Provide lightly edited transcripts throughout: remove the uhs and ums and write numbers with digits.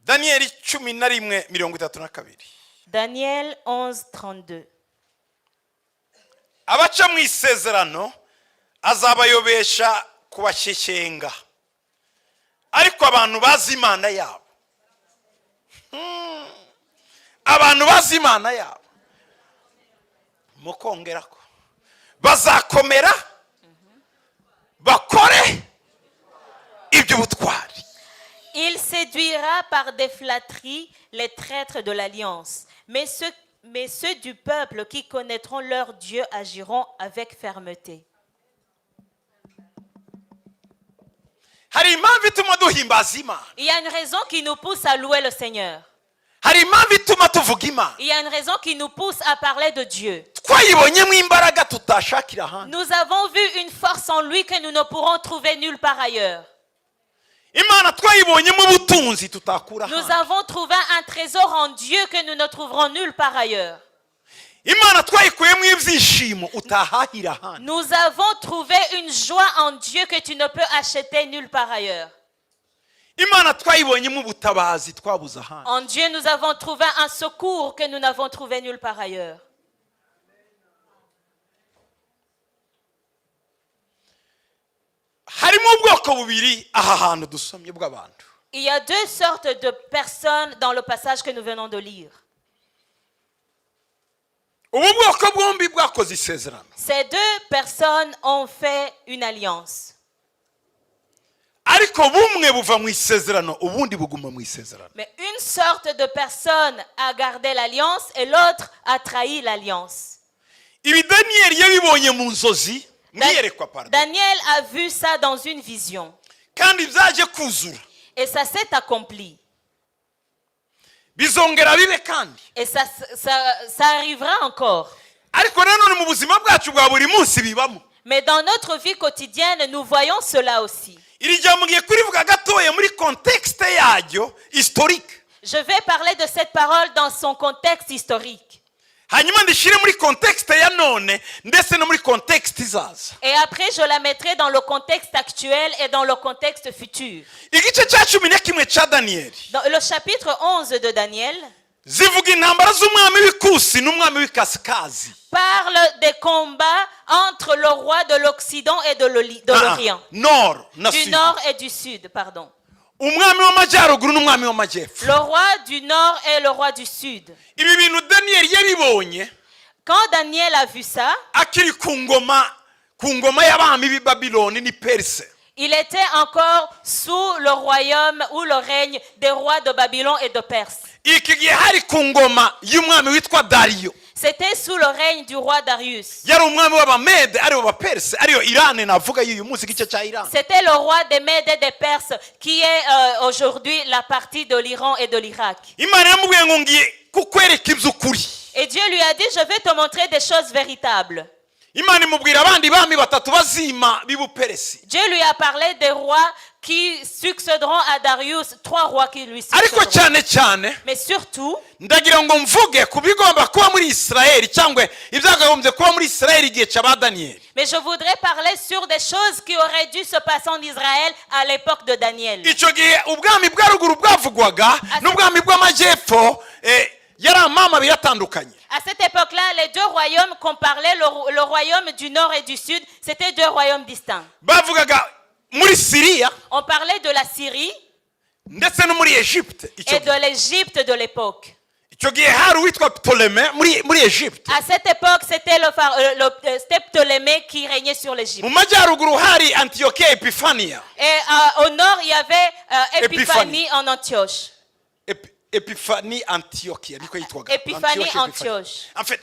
Daniel 11:32. Daniel 11:32. Abaca mu isezerano azabayobesha kubashyekenga, ariko abantu bazi Imana yabo, abantu bazi Imana yabo mukongerako bazakomera bakore iby'ubutwari. Il séduira par des flatteries les traîtres de l'alliance, mais ceux du peuple qui connaîtront leur Dieu agiront avec fermeté. Hari impamvu ituma duhimbaza Imana, Il y a une raison qui nous pousse à louer le Seigneur. hari impamvu ituma tuvuga Imana. Il y a une raison qui nous pousse à parler de Dieu. Twayibonyemo imbaraga tutashakira ahandi. Nous avons vu une force en lui que nous ne pourrons trouver nulle part ailleurs. Imana twayibonyemo ubutunzi tutakura Nous ahandi. avons trouvé un trésor en Dieu que nous ne trouverons nulle part ailleurs. Imana twayikuyemo ibyishimo utahahira ahandi. Nous avons trouvé une joie en Dieu que tu ne peux acheter nulle part ailleurs. Imana twayibonyemo ubutabazi twabuze ahandi. En Dieu, nous avons trouvé un secours que nous n'avons trouvé nulle part ailleurs. Harimo ubwoko bubiri aha hantu dusomye bw'abantu. Il y a deux sortes de personnes dans le passage que nous venons de lire. Ubu bwoko bwombi bwakoze isezerano. Ces deux personnes ont fait une alliance. Ariko bumwe buva mu isezerano ubundi buguma mu isezerano. Mais une sorte de personne a gardé l'alliance et l'autre a trahi l'alliance. Ibi Daniel yabibonye mu nzozi, mwiyerekwa pardon. Daniel a vu ça dans une vision. Kandi byaje kuzura. Et ça s'est accompli. Bizongera bibe kandi. Et ça arrivera encore. Ariko nanone mu buzima bwacu bwa buri munsi bibamo. Mais dans notre vie quotidienne, nous voyons cela aussi. Iri jambo ngiye kurivuga gatoya muri contexte yaryo historique. Je vais parler de cette parole dans son contexte historique. Hanyuma ndishire muri contexte ya none ndetse no muri contexte izaza. Et après, je la mettrai dans le contexte actuel et dans le contexte futur. Igice cya 11 cya Daniel. Dans le chapitre 11 de Daniel zivuga intambara z'umwami w'ikusi n'umwami w'ikasikazi. parle des combats entre le roi de l'Occident et de l'Orient. Nord na Du sud. nord et du sud, pardon. Umwami w'amajyaruguru n'umwami w'amajyepfo. Le roi du nord et le roi du sud. Ibi bintu Daniel yabibonye Quand Daniel a vu ça, akiri ku ngoma y'abami b'i Babiloni ni Perse. il était encore sous le royaume ou le règne des rois de Babylone et de Perse. Iki gihe hari ku ngoma y'umwami witwa Dario. C'était sous le règne du roi Darius. Yari umwami w'abamede aribo baperse ariyo Iran navuga y'uyu munsi igice cya Iran. C'était le roi des Mèdes et des Perses qui est aujourd'hui la partie de l'Iran et de l'Irak. Imana yamubwiye ngo ngiye kukwereka iby'ukuri. Et Dieu lui a dit, je vais te montrer des choses véritables. Imana imubwira abandi bami batatu bazima b'Ubuperesi. Dieu lui a parlé des rois qui succéderont à Darius, 3 rois qui lui Ariko succéderont. cyane Mais surtout, ndagira ngo mvuge ku bigomba kuba muri Israeli cyangwa ibyagagombye kuba muri Israeli igihe cy'aba Daniel. mais je voudrais parler sur des choses qui auraient dû se passer en Israël à l'époque de Daniel. Icyo gihe ubwami bwa ruguru bwavugwaga n'ubwami bw'amajyepfo yari amama biratandukanye. À cette époque-là, les deux royaumes qu'on parlait, le royaume du nord et du sud, c'était deux royaumes distincts. Bavugaga muri Syria On parlait de la Syrie ndetse no muri Egypte. et de l'Égypte de l'époque. Icyo gihe hari uwitwa Ptolemy muri Egypte. À cette époque, c'était c'était Ptolémée qui régnait sur l'Égypte. Mu majyaruguru hari Antiochia Epiphania. Et au nord, il y avait Épiphanie en Antioche. Epiphanie Antiochia niko yitwaga. Épiphanie Antioche. En fait,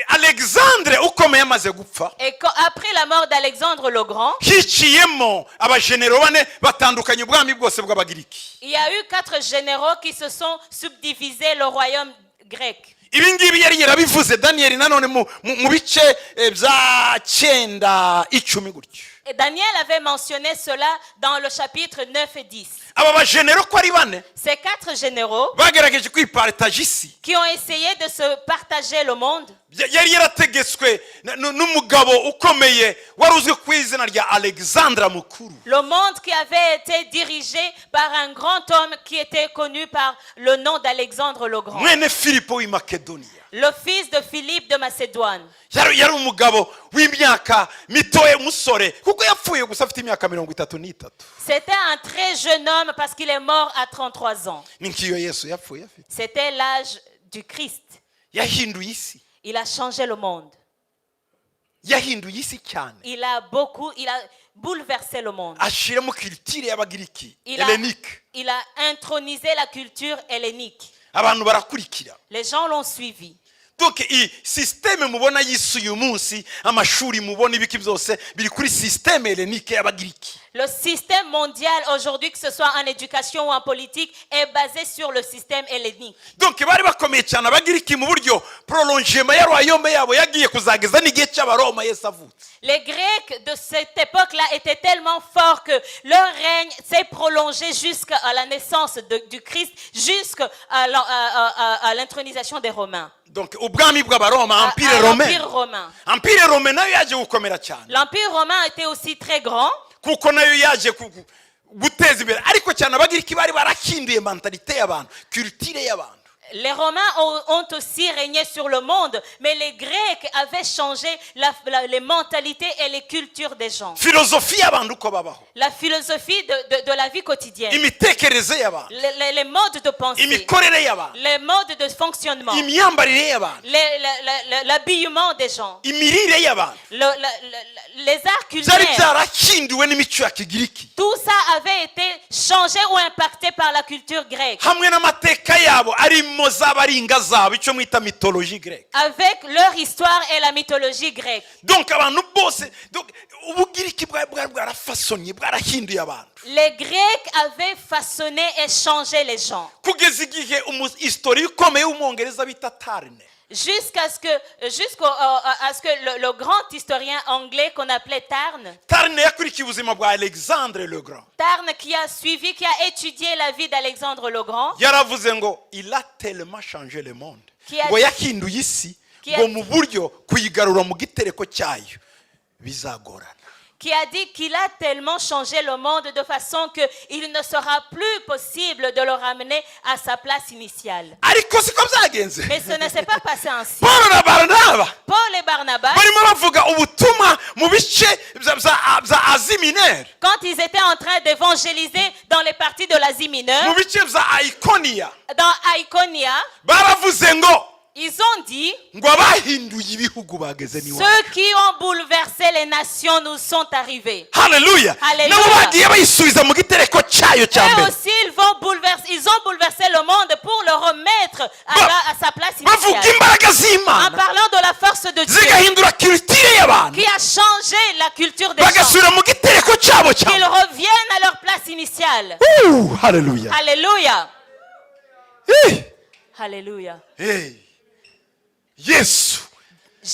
Alexandre ukomeye amaze gupfa. Et après la mort d'Alexandre le Grand, hiciyemo abajenero bane batandukanye ubwami bwose bw'Abagiriki. il y a eu 4 généraux qui se sont subdivisés le royaume grec. Ibi ngibi yari yarabivuze Daniel nanone mu bice bya 9 10 gutyo. Et Daniel avait mentionné cela dans le chapitre 9 et 10. aba bajenero ko ari bane Ces 4 généraux bagerageje kwiparitaje isi qui ont essayé de se partager le monde, yari yarategetswe n'umugabo ukomeye wari uzwi ku izina rya Alexandre mukuru. le monde qui avait été dirigé par un grand homme qui était connu par le nom d'Alexandre le Grand, mwene Filipo w'i Makedonia le fils de Philippe de Macédoine. yari umugabo w'imyaka mitoya umusore kuko yapfuye gusa afite imyaka 33. C'était un très jeune homme parce qu'il est mort à 33 ans. ni nkiyo Yesu yapfuye afite. C'était l'âge du Christ. yahinduye isi Il a changé le monde. yahinduye isi cyane Il a bouleversé le monde. ashiramo culture y'abagiriki Il a, Hellénique. il a intronisé la culture hellénique. abantu barakurikira. Les gens l'ont suivi. donc iyi systeme mubona y'isi uyu munsi amashuri mubona ibiki byose biri kuri systeme Hellénique y'abagiriki. Le système mondial aujourd'hui, que ce soit en éducation ou en politique, est basé sur le système hellénique. donc bari bakomeye cyane abagiriki mu buryo prolongement ya royaume yabo yagiye kuzageza n'igihe cy'abaroma Yesu avutse. Les Grecs de cette époque-là étaient tellement forts que leur règne s'est prolongé jusqu'à la naissance du Christ, jusqu'à l'intronisation des Romains. donc ubwami bw'abaroma empire À romain l'Empire romain. empire romain nayo yaje gukomera cyane L'Empire romain était aussi très grand, kuko nayo yaje guteza imbere ariko cyane abagiriki bari barahinduye mentalite y'abantu culture y'abantu. Les Romains ont aussi régné sur le monde, mais les Grecs avaient changé les mentalités et les cultures des gens. Philosophie y'abantu uko babaho, La philosophie de la vie quotidienne, imitekerereze y'abantu, les modes de pensée, imikorere y'abantu, les modes de fonctionnement, imyambarire y'abantu, l'habillement des gens, imirire y'abantu les arts byari culinaires. byarahinduwe n'imico ya kigiriki Tout ça avait été changé ou impacté par la culture grecque, hamwe n'amateka yabo arimo z'abaringa zabo icyo mwita mythologie grecque. avec leur histoire et la mythologie grecque. donc abantu bose ubugiriki bwari bwarafasonye bwarahinduye abantu Les Grecs avaient façonné et changé les gens. kugeza igihe umuhistori ukomeye w'umwongereza bita Tarne Jusqu'à ce que le grand historien anglais qu'on appelait Tarne yakurikiye ubuzima bwa Alexandre le Grand Tarn qui a suivi, qui a étudié la vie d'Alexandre le Grand, yaravuze ngo il a tellement changé le monde Qui a- ngo yahinduye isi Qui a- ngo mu buryo kuyigarura mu gitereko cyayo bizagorana. qui a dit qu'il a tellement changé le monde de façon qu'il ne sera plus possible de le ramener à sa place initiale. ariko siko byagenze. Mais ce ne s'est pas passé ainsi. Paul na Barnaba Paul et Barnabas, barimo bavuga ubutumwa mu bice bya Asie mineure, quand ils étaient en train d'évangéliser dans les parties de l'Asie mineure, mu bice bya Ikonia, dans Iconia, baravuze ngo ils ont dit, ngo abahinduye ibihugu bageze n'iwacu. ceux qui ont bouleversé les nations nous sont arrivés. Haleluya. Haleluya. nabo bagiye bayisubiza mu gitereko cyayo cya Eux mbere aussi, ils ont bouleversé le monde pour le remettre à sa place bavuga initiale. imbaraga En z'Imana parlant de la force de Dieu zigahindura culture y'abantu qui a changé la culture des gens, bagasubira mu gitereko cyabo cya qu'ils mbere. reviennent à leur place initiale. Haleluya. Alléluia. Eh, Alléluia. eh. Yesu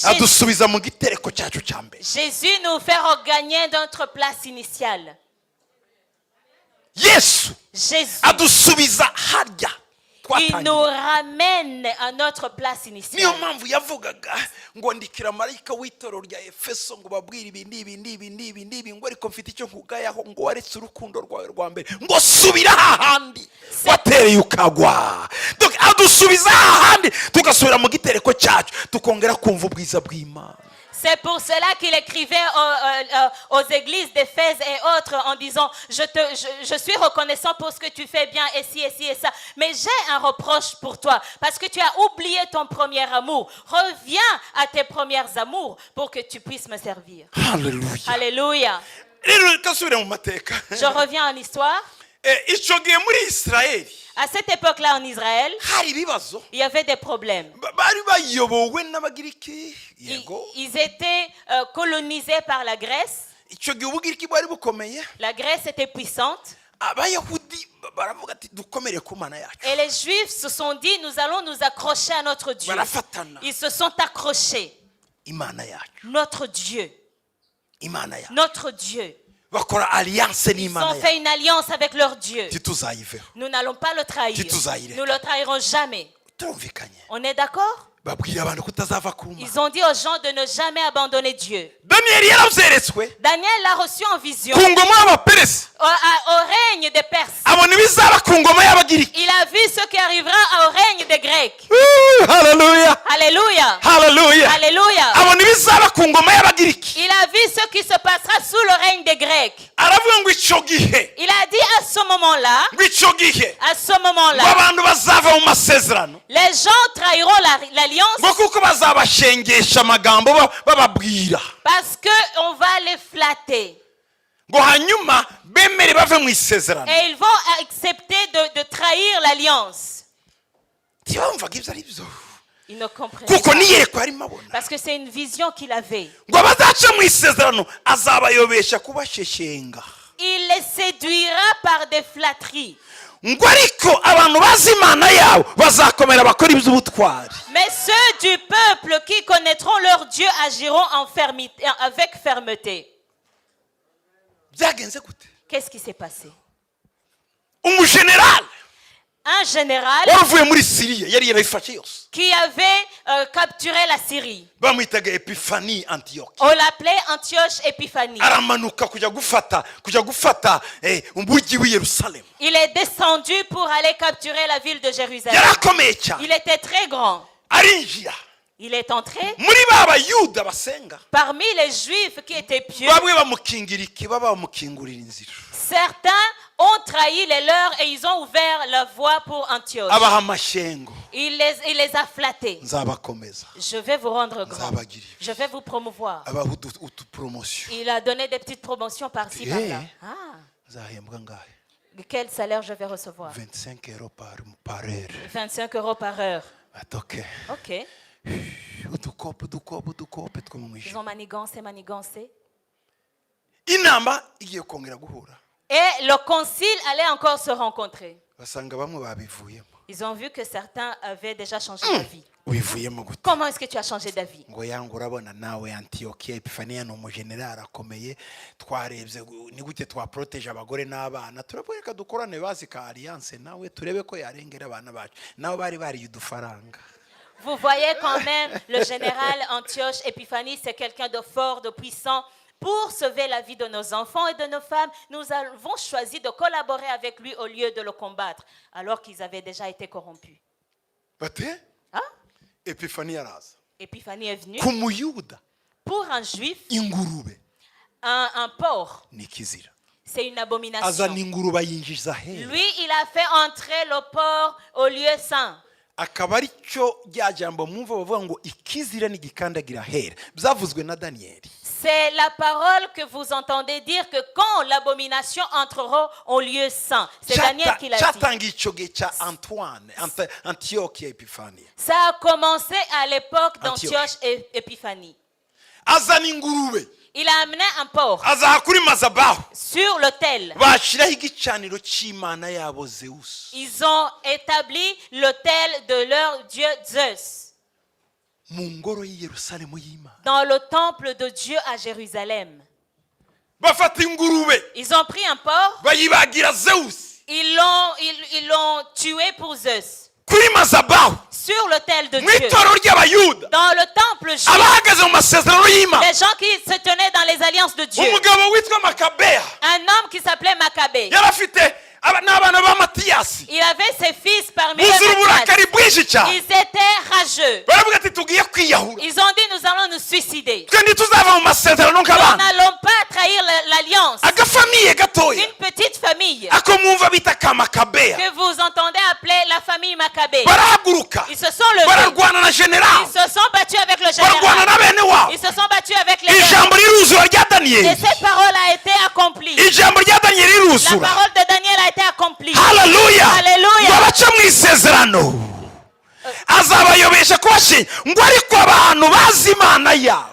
adusubiza mu gitereko cyacu cya mbere. Jésus nous fait regagner notre place initiale. Yesu Jésus, adusubiza harya il nous twatangiye. ramène à notre place niyo initiale. mpamvu yavugaga ngo ndikira marayika w'itorero rya Efeso ngo babwire ibi ngo ariko mfite icyo nkugayaho ngo waretse urukundo rwawe rwa mbere ngo subira hahandi watereye ukagwa. donc adusubiza hahandi tugasubira mu gitereko cyacu tukongera kumva ubwiza bw'Imana. C'est pour cela qu'il écrivait aux églises d'Éphèse et autres en disant, je suis reconnaissant pour ce que tu fais bien, et ci et ça. Mais j'ai un reproche pour toi, parce que tu as oublié ton premier amour. Reviens à tes premiers amours pour que tu puisses me servir. Haleluya. Alléluia. rero kasubire mu mateka. Je reviens en histoire. icyo gihe muri Israeli À cette époque-là en Israël, hari ibibazo il y avait des problèmes. bari bayobowe n'abagiriki. yego Ils étaient colonisés par la Grèce. icyo gihe ubugiriki bwari bukomeye. La Grèce était puissante. abayahudi baravuga ati dukomere ku mana yacu. Et les Juifs se sont dit, nous allons nous accrocher à notre Dieu. barafatana Ils se sont accrochés. imana yacu. Notre Dieu. imana yawe notre Dieu. bakora alliance Ils n'imana ont yawe fait une alliance avec leur Dieu. ntituzayiveho Nous n'allons pas le trahir. Ntituzayireka. Nous le trahirons jamais. turumvikanye On est d'accord? babwira abantu kutazava ku mana Ils ont dit aux gens de ne jamais abandonner Dieu. daniyeli yarabyeretswe Daniel l'a reçu en vision ku ngoma y'abaperesi au règne des Perses. abona ibizaba ku ngoma y'abagiriki Il a vu ce qui arrivera au règne des Grecs. haleluya Alléluia. haleluya Alléluia. abona ibizaba ku ngoma y'abagiriki Il a vu ce qui se passera sous le règne des Grecs. aravuga ngo icyo gihe Il a dit à ce moment-là, ngo icyo gihe ngo moment-là, abantu bazava mu masezerano les gens trahiront l'alliance ngo kuko bazabashengesha amagambo bababwira parce qu'on va les flatter. ngo hanyuma bemere bave mu isezerano Et ils vont accepter de trahir l'alliance. ntibamvaga ibyo ari byo Ils ne comprennent kuko pas. niyerekwa arimo abona Parce que c'est une vision qu'il avait. ngo abazaca mu isezerano azabayobesha kubasheshenga Il les séduira par des flatteries. ngo ariko abantu bazi imana yabo bazakomera bakora iby'ubutwari Mais ceux du peuple qui connaîtront leur Dieu agiront avec fermeté. byagenze gute Qu'est-ce qui s'est passé? umujenerali Un général wari uvuye muri siriya yari yarayifashe yose qui avait capturé la Syrie. bamwitaga epifani antiyoki On l'appelait Antioche Épiphanie. aramanuka kujya gufata umujyi w'i yerusalemu Il est descendu pour aller capturer la ville de Jérusalem. yari akomeye cyane Il était très grand. arinjira Il est entré muri ba bayuda basenga parmi les Juifs qui étaient pieux. bamwe bamukingira ikibaba bamukingurira inzira Certains ont trahi les leurs et ils ont ouvert la voie pour Antioche. abaha amashyengo Il les a flattés. nzabakomeza Je vais vous rendre grand. nzabagirira Je vais vous promouvoir. abaha utuporomosiyo Il a donné des petites promotions par-ci, Eh. par-là. Ah, nzahembwa ngahe quel salaire je vais recevoir? 25 euros par heure 25 € par heure. atoke Ok. udukope two mu Ils mwijima ont manigancé. inama igiye kongera guhura Et le concile allait encore se rencontrer. basanga bamwe babivuyemo Ils ont vu que certains avaient déjà changé d'avis. wivuyemo gute Comment est-ce que tu as changé d'avis? ngo yangu urabona nawe antiyokiya epifaniya ni umujenerali akomeye twarebye ni gute twaporoteje abagore n'abana turabwereka dukorane bazi ka alliance nawe turebe ko yarengera abana bacu nabo bari bariye udufaranga Vous voyez quand même, le général Antioche Épiphanie, c'est quelqu'un de fort, de puissant. Pour sauver la vie de nos enfants et de nos femmes, nous avons choisi de collaborer avec lui au lieu de le combattre, alors qu'ils avaient déjà été corrompus. bate Hein? epifaniya araza Épiphanie est venu. ku muyuda Pour un juif, ingurube un porc, ni ikizira c'est une azana abomination. ingurube ayinjiza hera Lui, il a fait entrer le porc au lieu saint. akaba ari cyo rya jambo mwumva bavuga ngo ikizira n'igikandagira hera byavuzwe na daniyeli C'est la parole que vous entendez dire que quand l'abomination entrera au lieu saint. C'est Daniel qui l'a dit. cyatangiye icyo gihe cya antiyokiya epifaniya Ça a commencé à l'époque Antioche. d'Antioche et Épiphanie. azana ingurube Il a amené un porc azaha kuri mazabahu sur l'autel. bashyiraho igicaniro cy'imana yabo zewusi Ils ont établi l'autel de leur dieu Zeus mu ngoro y'i yerusalemu y'imana dans le temple de Dieu à Jérusalem. bafata ingurube Ils ont pris un porc, bayibagira zewusi ils l'ont tué pour Zeus kuri mazabahu sur l'autel de mu Dieu. itorero ry'abayuda Dans le temple juif, abahagaze mu masezerano y'imana les gens qui se tenaient dans les alliances de Dieu. umugabo witwa makabeya Un homme qui s'appelait Maccabée. yari afite n'abana ba matiyasi Il avait ses fils parmi eux. buzura Matthias. uburakari bwinshi cyane Ils étaient rageux. baravuga ati tugiye kwiyahura Ils ont dit nous allons nous suicider. twe ntituzava mu masezerano Nous nk'abana n'allons pas trahir l'alliance. agafamiye gatoya Une petite famille ako mwumva bita ka makabeya que vous entendez appeler la famille Maccabée. barahaguruka Ils se sont levés. bararwana na generali Ils se sont battus avec le bararwana général. na bene wabo Ils se sont battus avec les gens. ijambo riruzura rya Et daniyeli cette parole a été accomplie. ijambo rya daniyeli La riruzura parole de Daniel a été accomplie. haleluya Alléluia. ngo abaca mu isezerano azabayobesha kubashinga ngo ariko abantu bazi imana yabo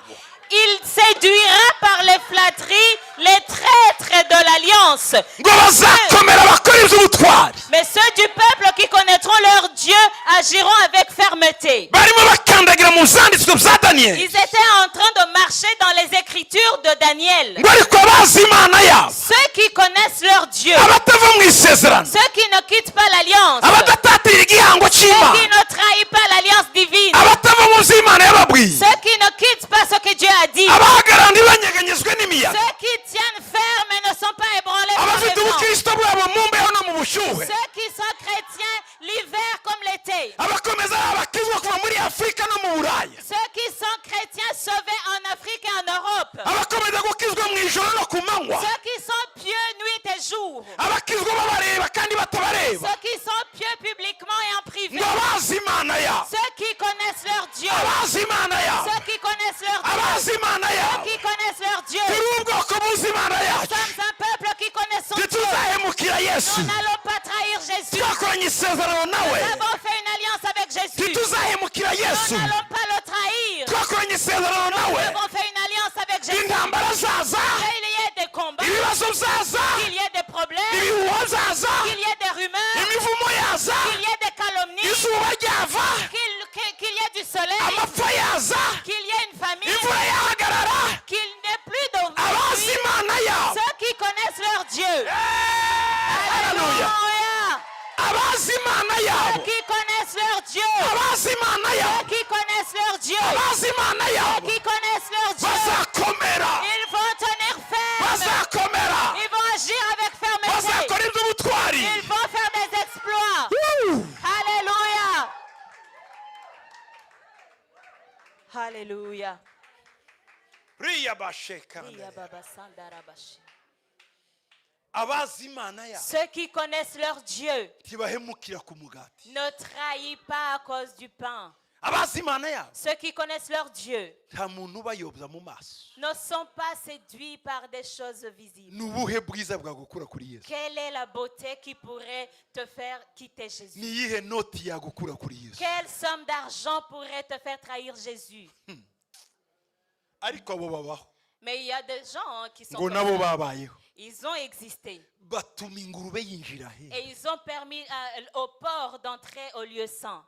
Il séduira par les flatteries les traîtres de l'alliance. ngo bazakomera bakora iby'ubutwari Mais ceux du peuple qui connaîtront leur Dieu agiront avec fermeté. fermeté. barimo bakandagira mu zanditswe bya daniyeli Ils étaient en train de marcher dans les écritures de Daniel. ngo ariko abazi imana yabo Ceux qui connaissent leur Dieu, abatava mu isezerano ceux qui ne quittent pas l'alliance, abadatatira igihango ceux qui cy'imana ne trahissent pas l'alliance divine, abatava mu byo imana yababwiye ceux qui ne quittent pas ce que Dieu a dit, abahagarara ntibanyeganyezwe n'imiyaga ceux qui tiennent ferme et ne sont pas ébranlés par abafite le vent, ubukristo bwabo mu mbeho no mu bushyuhe ceux qui sont chrétiens l'hiver comme l'été, abakomeza abakizwa kuva muri afurika no mu buraya ceux qui sont chrétiens sauvés en Afrique et en Europe, abakomeza gukizwa mu ijoro no ku manywa ceux qui sont pieux nuit et jour, abakizwa babareba kandi batabareba ceux qui sont pieux publiquement et en privé, ngo abazi imana yabo ceux qui connaissent leur Dieu, abazi imana yabo ceux qui connaissent leur Dieu, abazi imana ceux yabo qui connaissent leur Dieu. turi ubwoko buzi imana Nous yacu sommes un peuple qui connaît son Dieu. ntituzahemukira yesu Nous n'allons pas trahir Jésus. twakoranye isezerano nawe Nous avons fait une alliance avec Jésus. ntituzahemukira yesu Nous n'allons pas le trahir. twakoranye isezerano Nous nawe avons fait une alliance avec Jésus. intambara zaza Qu'il y ait des combats, ibibazo byaza qu'il y ait des problèmes, ibihuha byaza qu'il y ait des rumeurs, imivumo yaza qu'il y ait des calomnies, izuba ryava qu'il y ait du soleil, amapfa yaza qu'il y ait une famine, imvura yahagarara qu'il n'ait plus de abazi pluie. imana yabo Ceux qui connaissent leur Dieu. haleluya Alléluia. abazi imana Ceux yabo qui connaissent leur Dieu. abazi imana Ceux yabo qui connaissent leur Dieu. abazi imana yabo Qui connaissent leur Dieu. bazakomera Ils vont tenir ferme. bazakomera Ils vont agir avec fermeté. bazakora iby'ubutwari Ils vont faire des exploits. Woo! Alléluia. Alléluia. riya bashekana Iya baba sandarabashi. abazi imana yabo Ceux qui connaissent leur Dieu ntibahemukira ku mugati ne trahissent pas à cause du pain. abazi imana yabo Ceux qui connaissent leur Dieu nta muntu ubayobya mu maso ne sont pas séduits par des choses visibles. ni ubuhe bwiza bwagukura kuri yesu Quelle est la beauté qui pourrait te faire quitter Jésus? ni iyihe noti yagukura kuri yesu Quelle somme d'argent pourrait te faire trahir Jésus? ariko abo babaho Mais il y a des gens qui sont ngo comme nabo ça. babayeho Ils ont existé batuma ingurube yinjira he et ils ont permis au porc d'entrer au lieu saint.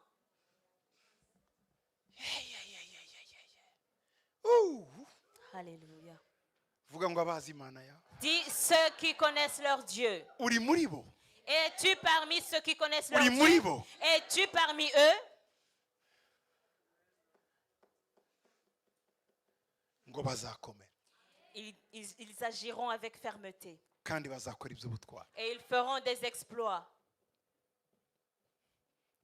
Alléluia. vuga ngo abazi imana yabo Dis ceux qui connaissent leur Dieu. uri muri bo Es-tu parmi ceux qui connaissent leur uri muri Dieu? bo Es-tu parmi eux? ngo bazakomera Ils agiront avec fermeté kandi bazakora iby'ubutwari et ils feront des exploits.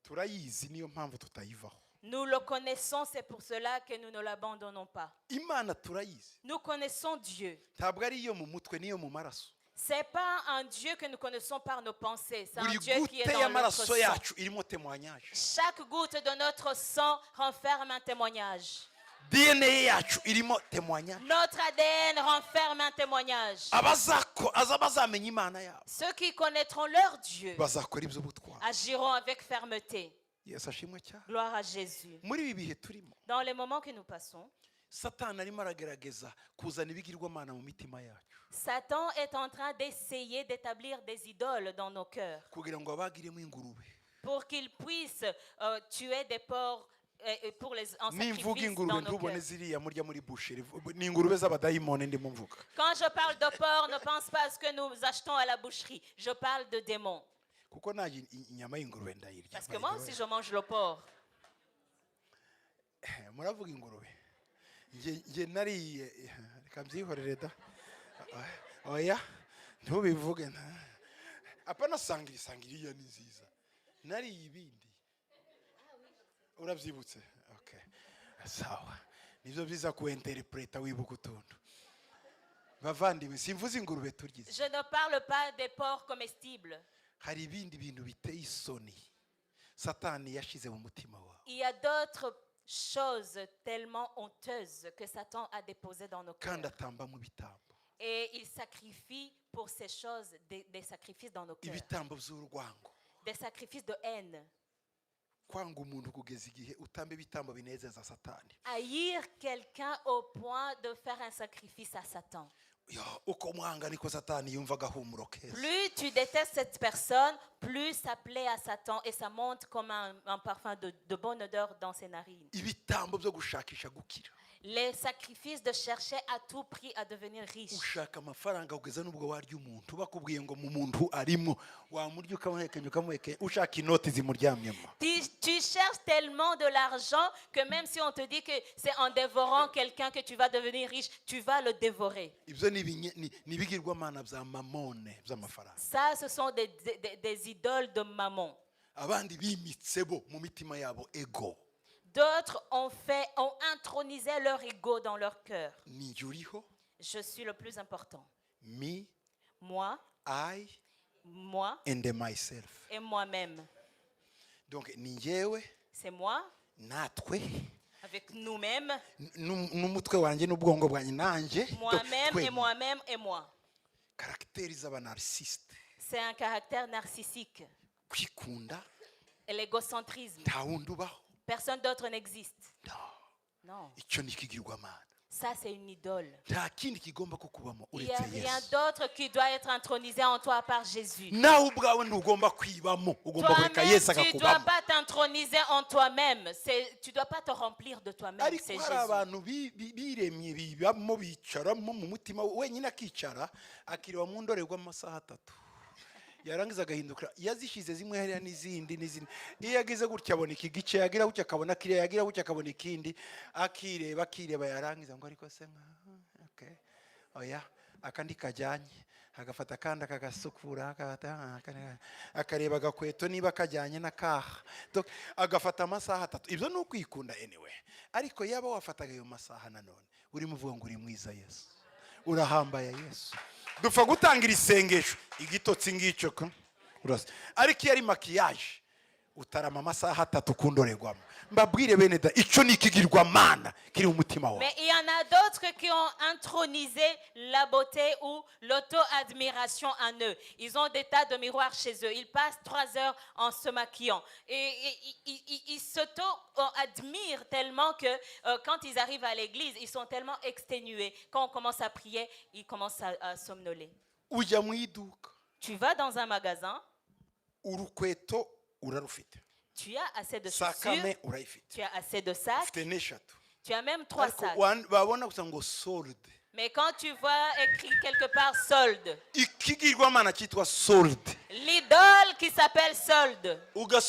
turayizi niyo mpamvu tutayivaho Nous le connaissons, c'est pour cela que nous ne l'abandonnons pas. imana turayizi Nous connaissons Dieu. ntabwo ari iyo mu mutwe n'iyo mu maraso Ce n'est pas un Dieu que nous connaissons par nos pensées. C'est un buri Dieu qui est gute dans notre y'amaraso sang. yacu irimo témoignage Chaque goutte de notre sang renferme un témoignage. dna yacu irimo témoignage Notre ADN renferme un témoignage. bazamenya imana yabo Ceux qui connaîtront leur Dieu bazakora iby'ubutwari agiront avec fermeté. yesu ashimwe cyane Gloire à Jésus. muri ibi bihe turimo Dans les moments que nous passons, satani arimo aragerageza kuzana ibigirwamana mu mitima yacu Satan est en train d'essayer d'établir des idoles dans nos cœurs kugira ngo abagiremo ingurube pour qu'il puisse tuer des porcs pour les en nimvuga sacrifice ingurube dans nos ntubone cœurs. ziriya murya muri busheri ni ingurube z'abadayimoni ndimo mvuga Quand je parle de porc, ne pense pas à ce que nous achetons à la boucherie. Je parle de démons. kuko nanjye inyama y'ingurube ndayirya Parce que moi aussi, je mange le porc. muravuga ingurube njye nariye reka mbyihorere da oya ntubivuge apana sangiri iriya ni nziza nariye ibindi urabyibutse okay sawa nibyo byiza kuinterpreta wibuka utuntu bavandimwe simvuze ingurube turyize Je ne parle pas des porcs comestibles. hari ibindi bintu biteye isoni satani yashize mu mutima wawe Il y a d'autres choses tellement honteuses que Satan a déposées dans nos kandi cœurs. atamba mu bitambo Et il sacrifie pour ces choses des sacrifices dans nos cœurs. ibitambo by'urwango Des sacrifices de haine. kwanga umuntu kugeza igihe utamba ibitambo binezeza satani Haïr quelqu'un au point de faire un sacrifice à Satan. Yo, uko mwanga niko satani yumva agahumuro keza. Plus tu détestes cette personne, plus ça plaît à Satan et ça monte comme un parfum de bonne odeur dans ses narines. Ibitambo byo gushakisha gukira. Les sacrifices de chercher à tout prix à devenir riche. Ushaka amafaranga ugeza nubwo warya umuntu bakubwiye ngo mu muntu arimo wamurya ukamuhekenya ushaka inoti zimuryamyemo. Tu cherches tellement de l'argent que même si on te dit que c'est en dévorant quelqu'un que tu vas devenir riche, tu vas le dévorer. Ibyo nibigirwamana bya mamone by'amafaranga. Ça, ce sont des idoles de mammon. Abandi bimitsebo mu mitima yabo ego. D'autres ont intronisé leur ego dans leur cœur. Je suis le plus important. Me, moi, moi and myself. Et moi-même. Donc, niyewe, c'est moi, natwe, avec nous-mêmes, n'umutwe wanjye n'ubwongo bwanjye nanje, moi-même et moi-même et moi. Caractérize aba narcissiste. C'est un caractère narcissique. Kwikunda. Et l'égocentrisme. Personne d'autre n'existe. Non. Ça, c'est une idole. Il n'y a rien d'autre qui doit être intronisé en toi par Jésus. Toi-même, tu ne dois pas t'introniser en toi-même. Tu ne dois pas te remplir de toi-même. C'est Jésus. Yarangiza agahindukira yazishize zimwe hariya n'izindi iyo yagize gutya abona iki gice yagira gutya akabona kiriya yagira gutya akabona ikindi akireba yarangiza ngo ariko se okay oya akandi kajyanye agafata kandi akagasukura akareba agakweto niba kajyanye n'akaha agafata amasaha 3 ibyo ni ukwikunda anyway ariko yaba wafataga ayo masaha nanone urimo uvuga ngo uri mwiza Yesu urahambaye Yesu dupfa gutangira isengesho igitotsi ngicyo ko ariko yari makiyaje utarama amasaha 3 kundoregwamo mbabwire bene da ico nikigirwa mana kiri umutima wawe. Mais il y en a d'autres qui ont intronisé la beauté ou l'auto-admiration en eux. Ils ont des tas de miroirs chez eux. Ils passent 3 heures en se maquillant. Et ils s'auto-admirent tellement que quand ils arrivent à l'église, ils sont tellement exténués. Quand on commence à prier, ils commencent à somnoler. Tu vas dans un magasin. Urukweto urarufite. Tu as assez de chaussures, tu as assez de sacs, tu as même 3 sacs. Mais quand tu vois écrit quelque part solde, l'idole qui s'appelle solde, tu vas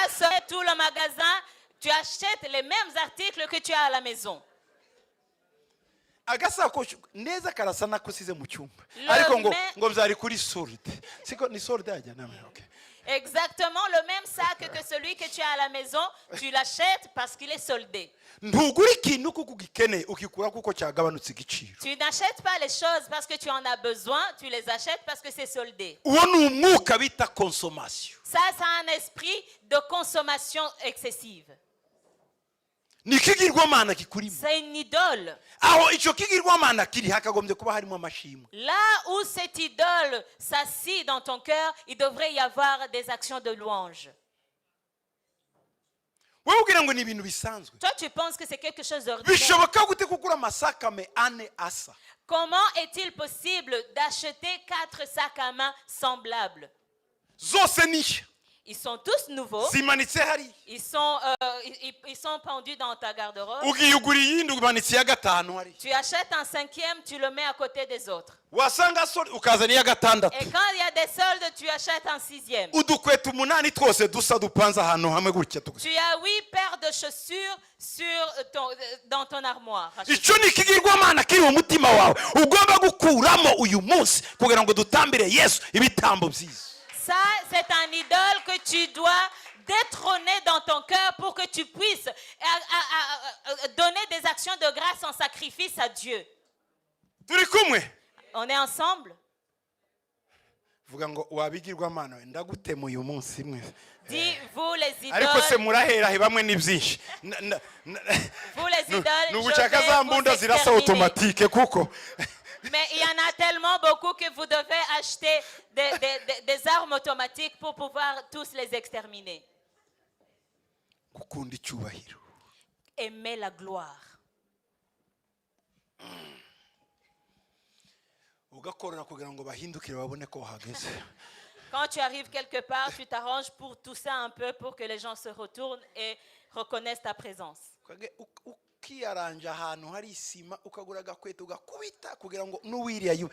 solder tout le magasin, tu achètes les mêmes articles que tu as à la maison. Agasakoshi neza karasa nakusize mu cyumba ariko ngo byari kuri solde siko ni solde ajya namwe okay. Exactement le même sac que celui que tu as à la maison, tu l'achètes parce qu'il est soldé. Tu n'achètes pas les choses parce que tu en as besoin, tu les achètes parce que c'est soldé. Ça, c'est un esprit de consommation excessive. C'est une idole. Là où cette idole s'assit dans ton cœur, il devrait y avoir des actions de louange. Toi, tu penses que c'est quelque chose d'ordinaire. Comment est-il possible d'acheter 4 sacs à main semblables? Ils sont tous nouveaux. Ils sont pendus dans ta garde-robe. Tu achètes un 5e, tu le mets à côté des autres. Et quand il y a des soldes, tu achètes un 6e. Tu as 8 paires de chaussures dans ton armoire. Ça, c'est un idole que tu dois détrôner dans ton cœur pour que tu puisses donner des actions de grâce en sacrifice à Dieu. On est ensemble? Dis, vous les idoles, vous les idoles, je vais vous exterminer. Mais il y en a tellement beaucoup que vous devez acheter des armes automatiques pour pouvoir tous les exterminer. Aimer la gloire. ugakorera kugira ngo bahindukire babone ko wahageze. Quand tu arrives quelque part, tu t'arranges pour tousser un peu pour que les gens se retournent et reconnaissent ta présence. Ukiyaranja ahantu hari isima ukagura agakweto ugakubita kugira ngo n'uwiriya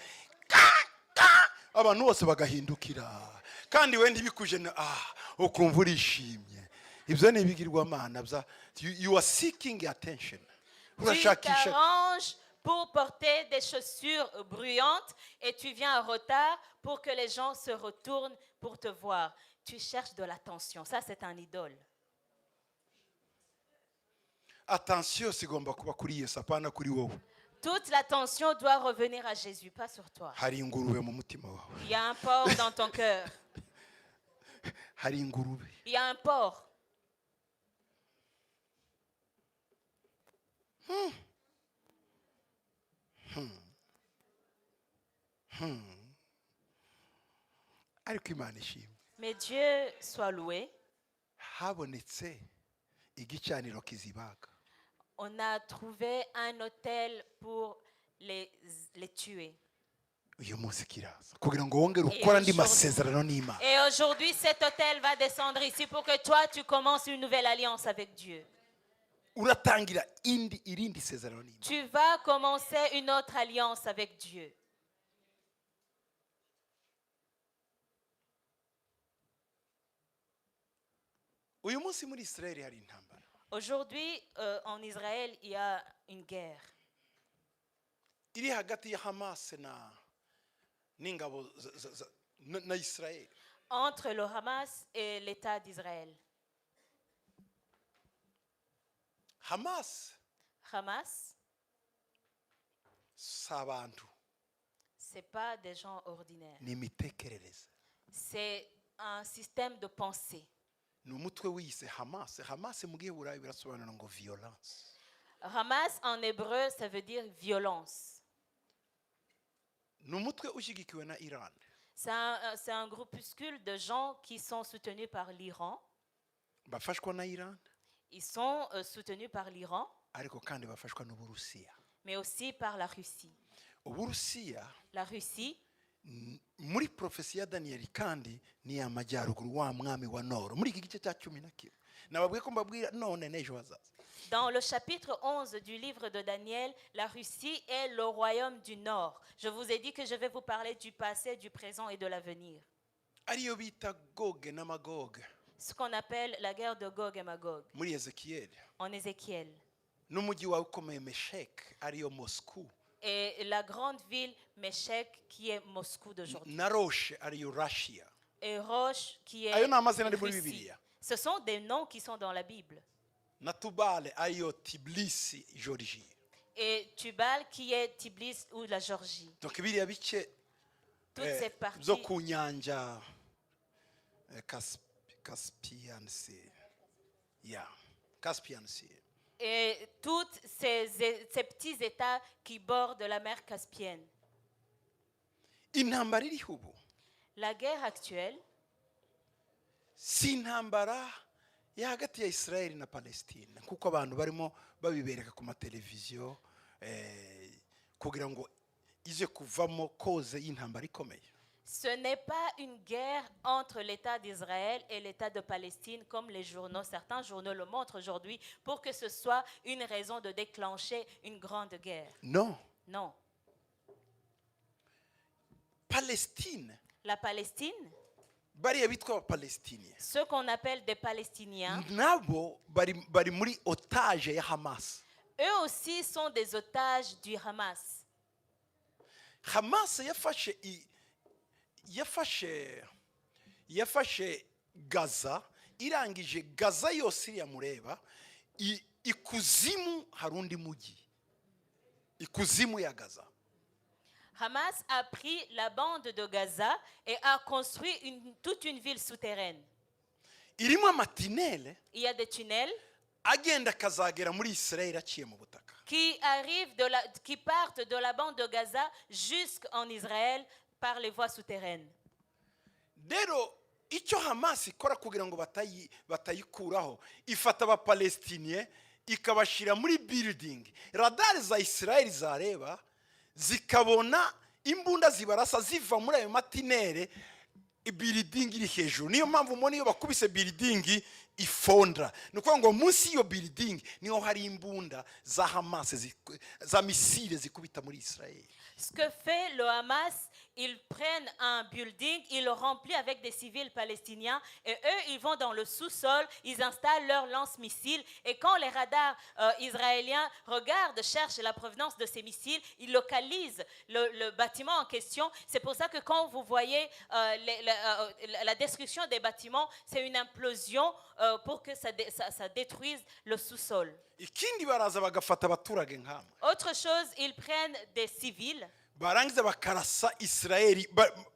abantu bose bagahindukira kandi we ntibikuje ukumva urishimye. Ibyo ni ibigirwamana bya you are seeking attention. Tu t'arranges pour porter des chaussures bruyantes et tu viens en retard pour que les gens se retournent pour te voir. Tu cherches de l'attention. Ça, c'est un idole. Attention sigomba kuba kuri Yesu apana kuri wowe. Toute l'attention doit revenir à Jésus, pas sur toi. Hari ingurube mu mutima wawe. Il y a un porc dans ton cœur. Hari ingurube. Il y a un porc. Ariko Imana ishimwe. Mais Dieu soit loué. Habonetse igicaniro kizibaga. On a trouvé un autel pour les tuer. Uyu munsi kiraza kugira ngo wongere ukora andi masezerano n'Imana. Et aujourd'hui, cet autel va descendre ici pour que toi, tu commences une nouvelle alliance avec Dieu. Uratangira irindi sezerano n'Imana. Tu vas commencer une autre alliance avec Dieu. Uyu munsi muri Israeli hari intambara. Aujourd'hui, en Israël, il y a une guerre. Iri hagati ya Hamas n'ingabo na Israel. Entre le Hamas et l'État d'Israël. Hamas s'abantu. C'est pas des gens ordinaires. N'imitekerereze. C'est un système de pensée. N'umutwe wise Hamas. Hamas mu giheburayo birasobanura ngo violence. Hamas en hébreu, ça veut dire violence. N'umutwe ushigikiwe na Iran. C'est un groupuscule de gens qui sont soutenus par l'Iran. Bafashwa na Iran. Ils sont soutenus par l'Iran, Ariko kandi bafashwa n'Uburusiya. mais aussi par la Russie. Uburusiya La Russie, muri profesi ya Daniel kandi ni amajyaruguru wa mwami wa Noro muri iki gice cya 11 nababwiye ko mbabwira none n'ejo hazaza. dans le chapitre 11 du livre de Daniel, la Russie est le royaume du Nord. Je vous ai dit que je vais vous parler du passé, du présent et de l'avenir. Ariyo bita Gog na Magog Ce qu'on appelle la guerre de Gog et Magog muri Ezekiel. en Ézéchiel. N'umujyi wawe ukomeye Meshek ariyo Moscou. Et la grande ville Meshek qui est Moscou d'aujourd'hui. Na Roche ariyo Russia. Et Roche qui est Ayo ni amazina ari muri Russie. Bibiliya. Ce sont des noms qui sont dans la Bible. Na Tubale ariyo Tbilisi Georgie. Et Tubal qui est Tbilisi ou la Géorgie. Donc biriya bice Toutes ces parties. zo ku nyanja Caspian Sea. Yeah. Caspian Sea. Et tous ces petits États qui bordent la mer Caspienne. Intambara iri ubu La guerre actuelle, si intambara ya hagati ya Israel na Palestine kuko abantu barimo babibereka ku mateleviziyo kugira ngo ize kuvamo koze y'intambara ikomeye. ce n'est pas une guerre entre l'État d'Israël et l'État de Palestine comme les journaux, certains journaux le montrent aujourd'hui, pour que ce soit une raison de déclencher une grande guerre. Non. Non. Palestine La Palestine, bariya bitwa Palestiniens ceux qu'on appelle des Palestiniens, nabo bari muri otage ya Hamas. eux aussi sont des otages du Hamas. Hamas yafashe Gaza, irangije Gaza yose yamureba, ikuzimu harundi mugi, ikuzimu ya Gaza. Hamas a pris la bande de Gaza et a construit toute une ville souterraine. Irimo amatinele Il y a des tunnels agenda akazagera muri Israel aciye mu butaka. qui partent de la bande de Gaza jusqu'en Israël par les voies souterraines. Rero icyo Hamas ikora kugira ngo batayikuraho, ifata aba Palestiniens ikabashyira muri building, radari za Israel zareba zikabona imbunda zibarasa ziva muri ayo matinere, building iri hejuru. Niyo mpamvu mubona iyo bakubise building ifondra, nuko ngo munsi iyo building niho hari imbunda za Hamas za misile zikubita muri Israel. Ce que fait le Hamas, ils prennent un building, ils le remplissent avec des civils palestiniens et eux, ils vont dans le sous-sol, ils installent leurs lance-missiles et quand les radars israéliens regardent, cherchent la provenance de ces missiles, ils localisent le bâtiment en question. C'est pour ça que quand vous voyez la destruction des bâtiments, c'est une implosion pour que ça détruise le sous-sol. Ikindi baraza bagafata abaturage nkamwe. Autre chose, ils prennent des civils. Barangiza bakarasa Israeli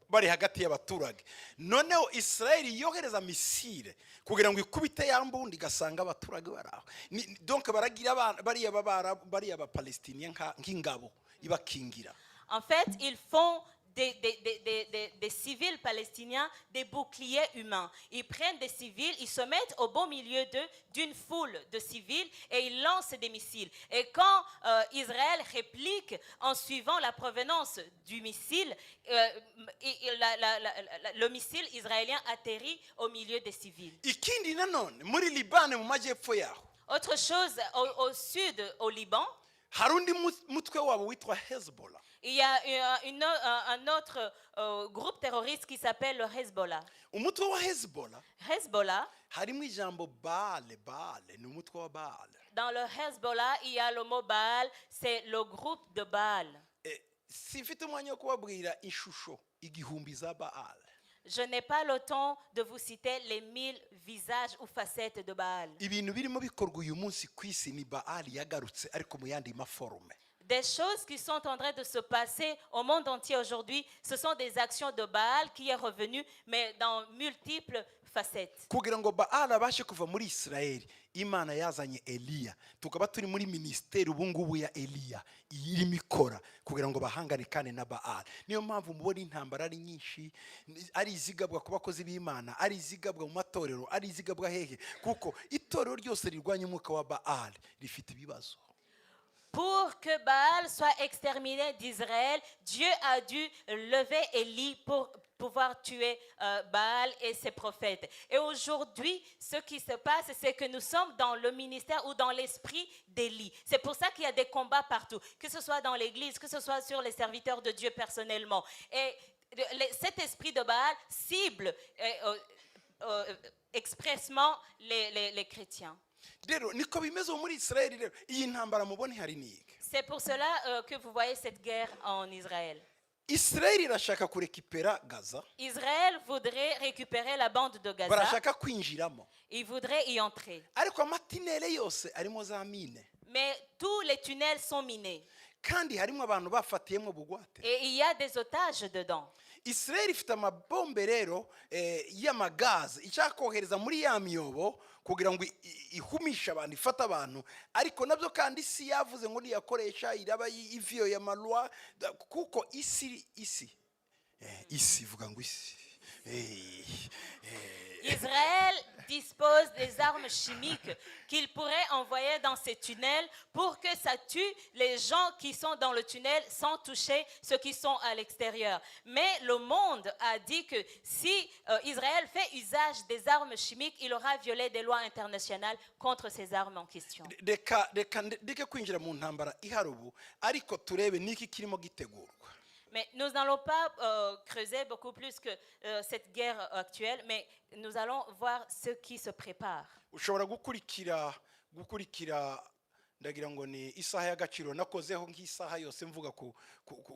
bari hagati y'abaturage. Noneho Israeli yohereza misile kugira ngo ikubite yambundi igasanga abaturage baraho. Donc baragira bari abapalestiniens nk'ingabo ibakingira. En fait, ils font des civils palestiniens, des boucliers humains. Ils prennent des civils, ils se mettent au beau milieu d'une foule de civils et ils lancent des missiles. Et quand Israël réplique en suivant la provenance du missile, le missile israélien atterrit au milieu des civils. Ikindi nanone muri Liban mu majyepfo yaho. Autre chose, au sud, au Liban, Harundi mutwe wabo witwa Hezbollah. il y a un autre groupe terroriste qui s'appelle le Hezbollah. Umutwe wa Hezbollah Hezbollah, harimo ijambo Baal ni umutwe wa Baal. dans le Hezbollah, il y a le mot Baal, c'est le groupe de Baal. Sifite umwanya wo kubabwira ishusho igihumbi za Baal. Je n'ai pas le temps de vous citer les 1000 visages ou facettes de Baal. Ibintu birimo bikorwa uyu munsi ku isi ni Baal yagarutse ariko mu yandi maforume. Des choses qui sont en train de se passer au monde entier aujourd'hui, ce sont des actions de Baal qui est revenu, mais dans multiples facettes. Kugira ngo Baal abashe kuva muri Israeli, Imana yazanye Eliya. Tukaba turi muri ministeri ubungubu ya Eliya irimo ikora kugira ngo bahanganikane na Baal. Niyo mpamvu mubona intambara ari nyinshi, ari izigabwa ku bakozi b'Imana, ari izigabwa mu matorero, ari izigabwa hehe, kuko itorero ryose rirwanya umwuka wa Baal rifite ibibazo. Pour que Baal soit exterminé d'Israël, Dieu a dû lever Élie pour pouvoir tuer Baal et ses prophètes. Et aujourd'hui, ce qui se passe, c'est que nous sommes dans le ministère ou dans l'esprit d'Élie. C'est pour ça qu'il y a des combats partout, que ce soit dans l'église, que ce soit sur les serviteurs de Dieu personnellement. Et cet esprit de Baal cible expressement les chrétiens. C'est pour cela que vous voyez cette guerre en Israël. Israel irashaka kurekipera Gaza. Israël voudrait récupérer la bande de Gaza. Barashaka kwinjiramo. Il voudrait y entrer. Ariko amatinere yose arimo za mine. Mais tous les tunnels sont minés. Kandi harimo abantu bafatiyemo bugwate. Et il y a des otages dedans. Israel ifite amabombe rero y'amagazi ishaka kohereza muri ya myobo kugira ngo ihumisha abantu ifata abantu, ariko nabyo kandi isi yavuze ngo niyakoresha iraba ivyo ya malwa kuko isi vuga ngo isi. Israël dispose des armes chimiques qu'il pourrait envoyer dans ces tunnels pour que ça tue les gens qui sont dans le tunnel sans toucher ceux qui sont à l'extérieur. Mais le monde a dit que si Israël fait usage des armes chimiques, il aura violé des lois internationales contre ces armes en question. Deke kwinjira mu ntambara iharubu ariko turebe niki kirimo gitegurwa. Mais nous n'allons pas creuser beaucoup plus que cette guerre actuelle, mais nous allons voir ce qui se prépare. Ushobora gukurikira ndagira ngo ni isaha y'agaciro nakozeho nk'isaha yose mvuga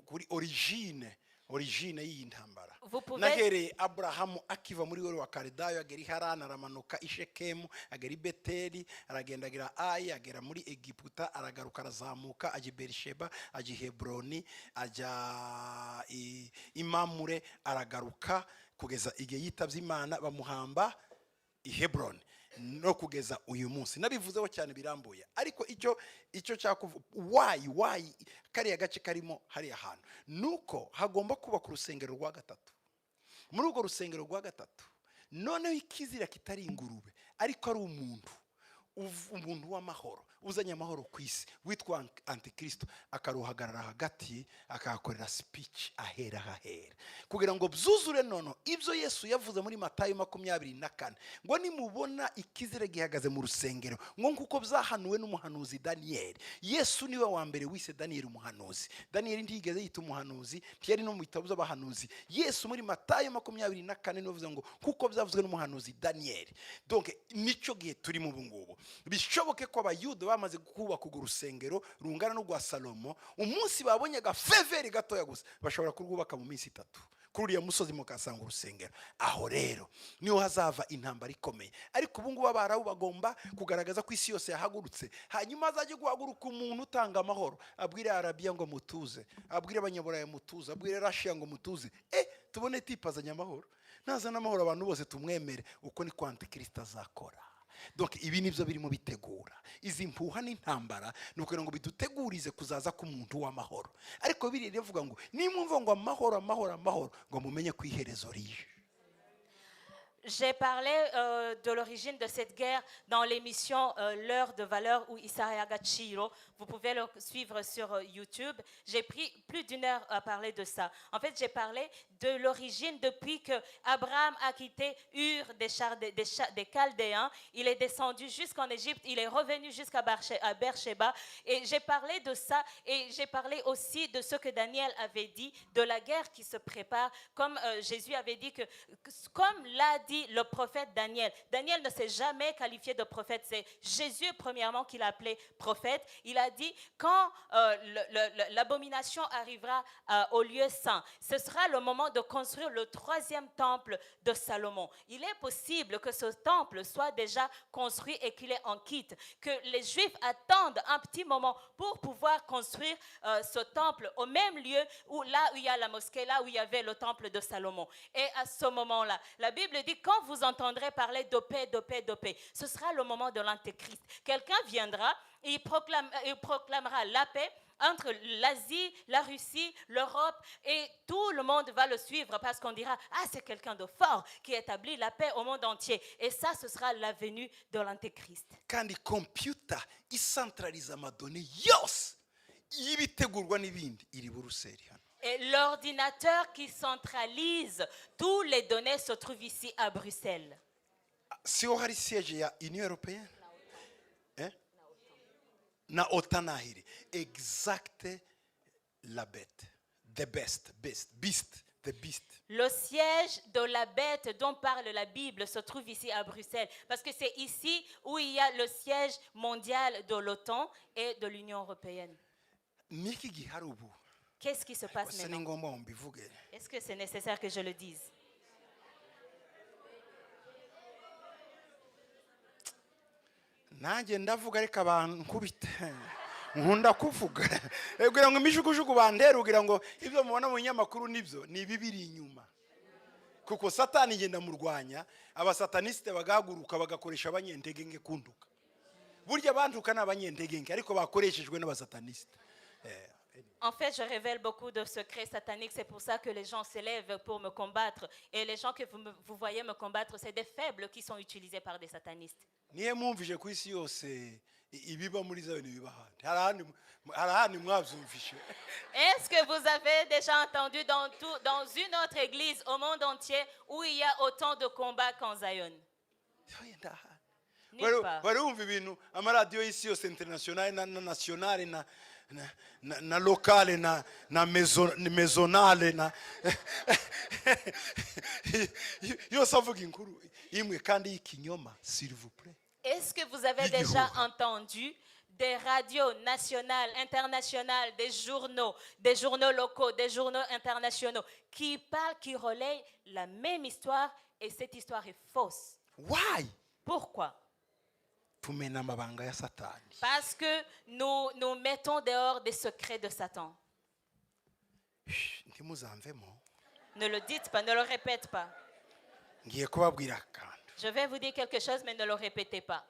kuri origine y'iyi ntambara. Nahereye Abrahamu akiva muri Uri wa Karidayo agera i Harani aramanuka i Shekemu agera i Beteli aragenda agera Ayi agera muri Egiputa aragaruka arazamuka ajya i Berisheba ajya i Hebroni ajya i Mamure aragaruka kugeza igihe yitabye Imana bamuhamba i Hebroni no kugeza uyu munsi. Nabivuzeho cyane birambuye, ariko icyo cyakuvuga why kariya gace karimo hari ahantu nuko hagomba kuba ku rusengero rwa gatatu. Muri urwo rusengero rwa gatatu noneho ikizira kitari ingurube ariko ari umuntu umuntu w'amahoro uzanye amahoro ku isi witwa antikristo akaruhagarara hagati akahakorera speech ahera hahera kugira ngo byuzure nono ibyo Yesu yavuze muri Matayo 24 ngo nimubona ikizere gihagaze mu rusengero ngo nkuko byahanuwe n'umuhanuzi Daniel. Yesu niwe wa mbere wise Daniel umuhanuzi. Daniel ntigeze yita umuhanuzi, ntiyari no mu bitabo by'abahanuzi. Yesu muri Matayo 24 niwe uvuze ngo kuko byavuzwe n'umuhanuzi Daniel. Donc nico gihe turi mu bungubu bishoboke ko abayuda bamaze kubaka urwo rusengero rungana no rwa Salomo, umunsi babonye agafeveri gatoya gusa bashobora kurwubaka mu minsi 3 kuri uriya musozi mukasanga urusengero. Aho rero niho hazava intambara ikomeye. Ariko ubu ngubu abarabu bagomba kugaragaza ko isi yose yahagurutse, hanyuma azajye guhaguruka umuntu utanga amahoro, abwire Arabiya ngo mutuze, abwire Abanyaburaya mutuze, abwire Russia ngo mutuze. Tubone tipazanya amahoro, nazana amahoro abantu bose tumwemere. Uko ni Antikristo azakora. Donc ibi nibyo birimo bitegura izi mpuha n'intambara, nuko ngo bidutegurize kuzaza ku muntu w'amahoro. Ariko biri rivuga ngo nimumva ngo amahoro amahoro amahoro ngo mumenye kwiherezo rije. J'ai parlé de l'origine de cette guerre dans l'émission L'heure de valeur où Isaiah Gachiro, vous pouvez le suivre sur YouTube. J'ai pris plus d'1 heure à parler de ça. En fait, j'ai parlé de l'origine depuis que Abraham a quitté Ur des Chaldéens. Il est descendu jusqu'en Égypte, il est revenu jusqu'à Beersheba. Et j'ai parlé de ça et j'ai parlé aussi de ce que Daniel avait dit, de la guerre qui se prépare. Comme Jésus avait dit que, comme l'a dit le prophète Daniel. Daniel ne s'est jamais qualifié de prophète. C'est Jésus premièrement qui l'a appelé prophète. Il a dit quand l'abomination arrivera au lieu saint, ce sera le moment de construire le 3e temple de Salomon. Il est possible que ce temple soit déjà construit et qu'il est en kit, que les Juifs attendent un petit moment pour pouvoir construire ce temple au même lieu où là où il y a la mosquée, là où il y avait le temple de Salomon. Et à ce moment-là, la Bible dit quand vous entendrez parler de paix, de paix, de paix, ce sera le moment de l'Antéchrist. Quelqu'un viendra et il proclamera la paix entre l'Asie, la Russie, l'Europe, et tout le monde va le suivre parce qu'on dira « Ah, c'est quelqu'un de fort qui établit la paix au monde entier. » Et ça, ce sera la venue de l'Antéchrist. Kandi computer icentraliza amadoni yose y'ibitegurwa n'ibindi iri Buruseli hano. Et l'ordinateur qui centralise toutes les données se trouve ici à Bruxelles. Si ho hari siège ya Union Européenne na OTAN ahiri exact la bête, the beast. Le siège de la bête dont parle la Bible se trouve ici à Bruxelles parce que c'est ici où il y a le siège mondial de l'OTAN et de l'Union européenne. Niki gihari ubu? Qu'est-ce qui se passe maintenant? Est-ce que c'est nécessaire que je le dise? Nanjye ndavuga ariko abantu nkubite nkunda kuvuga kugira ngo imishukushuku bandera ugira ngo ibyo mubona mu nyamakuru nibyo ni bibiri inyuma, kuko Satani ngenda murwanya abasataniste bagahaguruka bagakoresha abanyentege kunduka. Burya banduka n'abanyentege ariko bakoreshejwe n'abasataniste. En fait, je révèle beaucoup de secrets sataniques. C'est pour ça que les gens s'élèvent pour me combattre. Et les gens que vous voyez me combattre, c'est des faibles qui sont utilisés par des satanistes. Est-ce que vous avez déjà entendu dans une autre église au monde entier où il y a autant de combats qu'en Zion? Barumva ibintu amaradiyo y'isi yose internationale na nationale na locale na maisonale na yose avuga inkuru imwe kandi y'ikinyoma, s'il vous plaît. Est-ce que vous avez déjà entendu des radios nationales, internationales, des journaux locaux, des journaux internationaux qui parlent, qui relayent la même histoire et cette histoire est fausse? Why? Pourquoi? Parce que nous mettons dehors des secrets de Satan. Ne le dites pas, ne le répète pas. Je vais vous dire quelque chose, mais ne le répétez pas.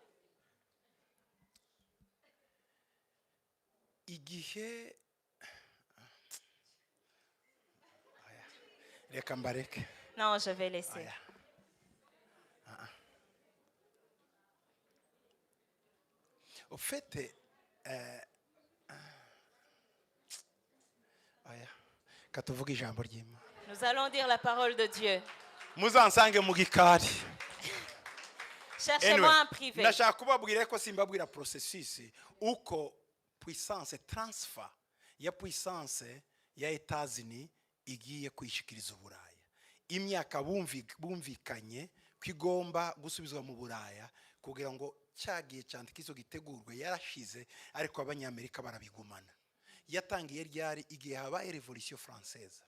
Non, je vais laisser. ofete aya katuvuga ijambo ry'Imana. Nous allons dire la parole de Dieu. Muzansange mu gikari. Cherchez-moi en privé. Ndashaka kubabwira ko simbabwira processus uko puissance transfer ya puissance ya Etats-Unis igiye kwishikiriza Uburaya. Imyaka bumvikanye kwigomba gusubizwa mu Buraya kugira ngo cyagiye cyandikizo gitegurwe yarashize, ariko abanyamerika barabigumana. Yatangiye ryari igihe habaye Revolution Française.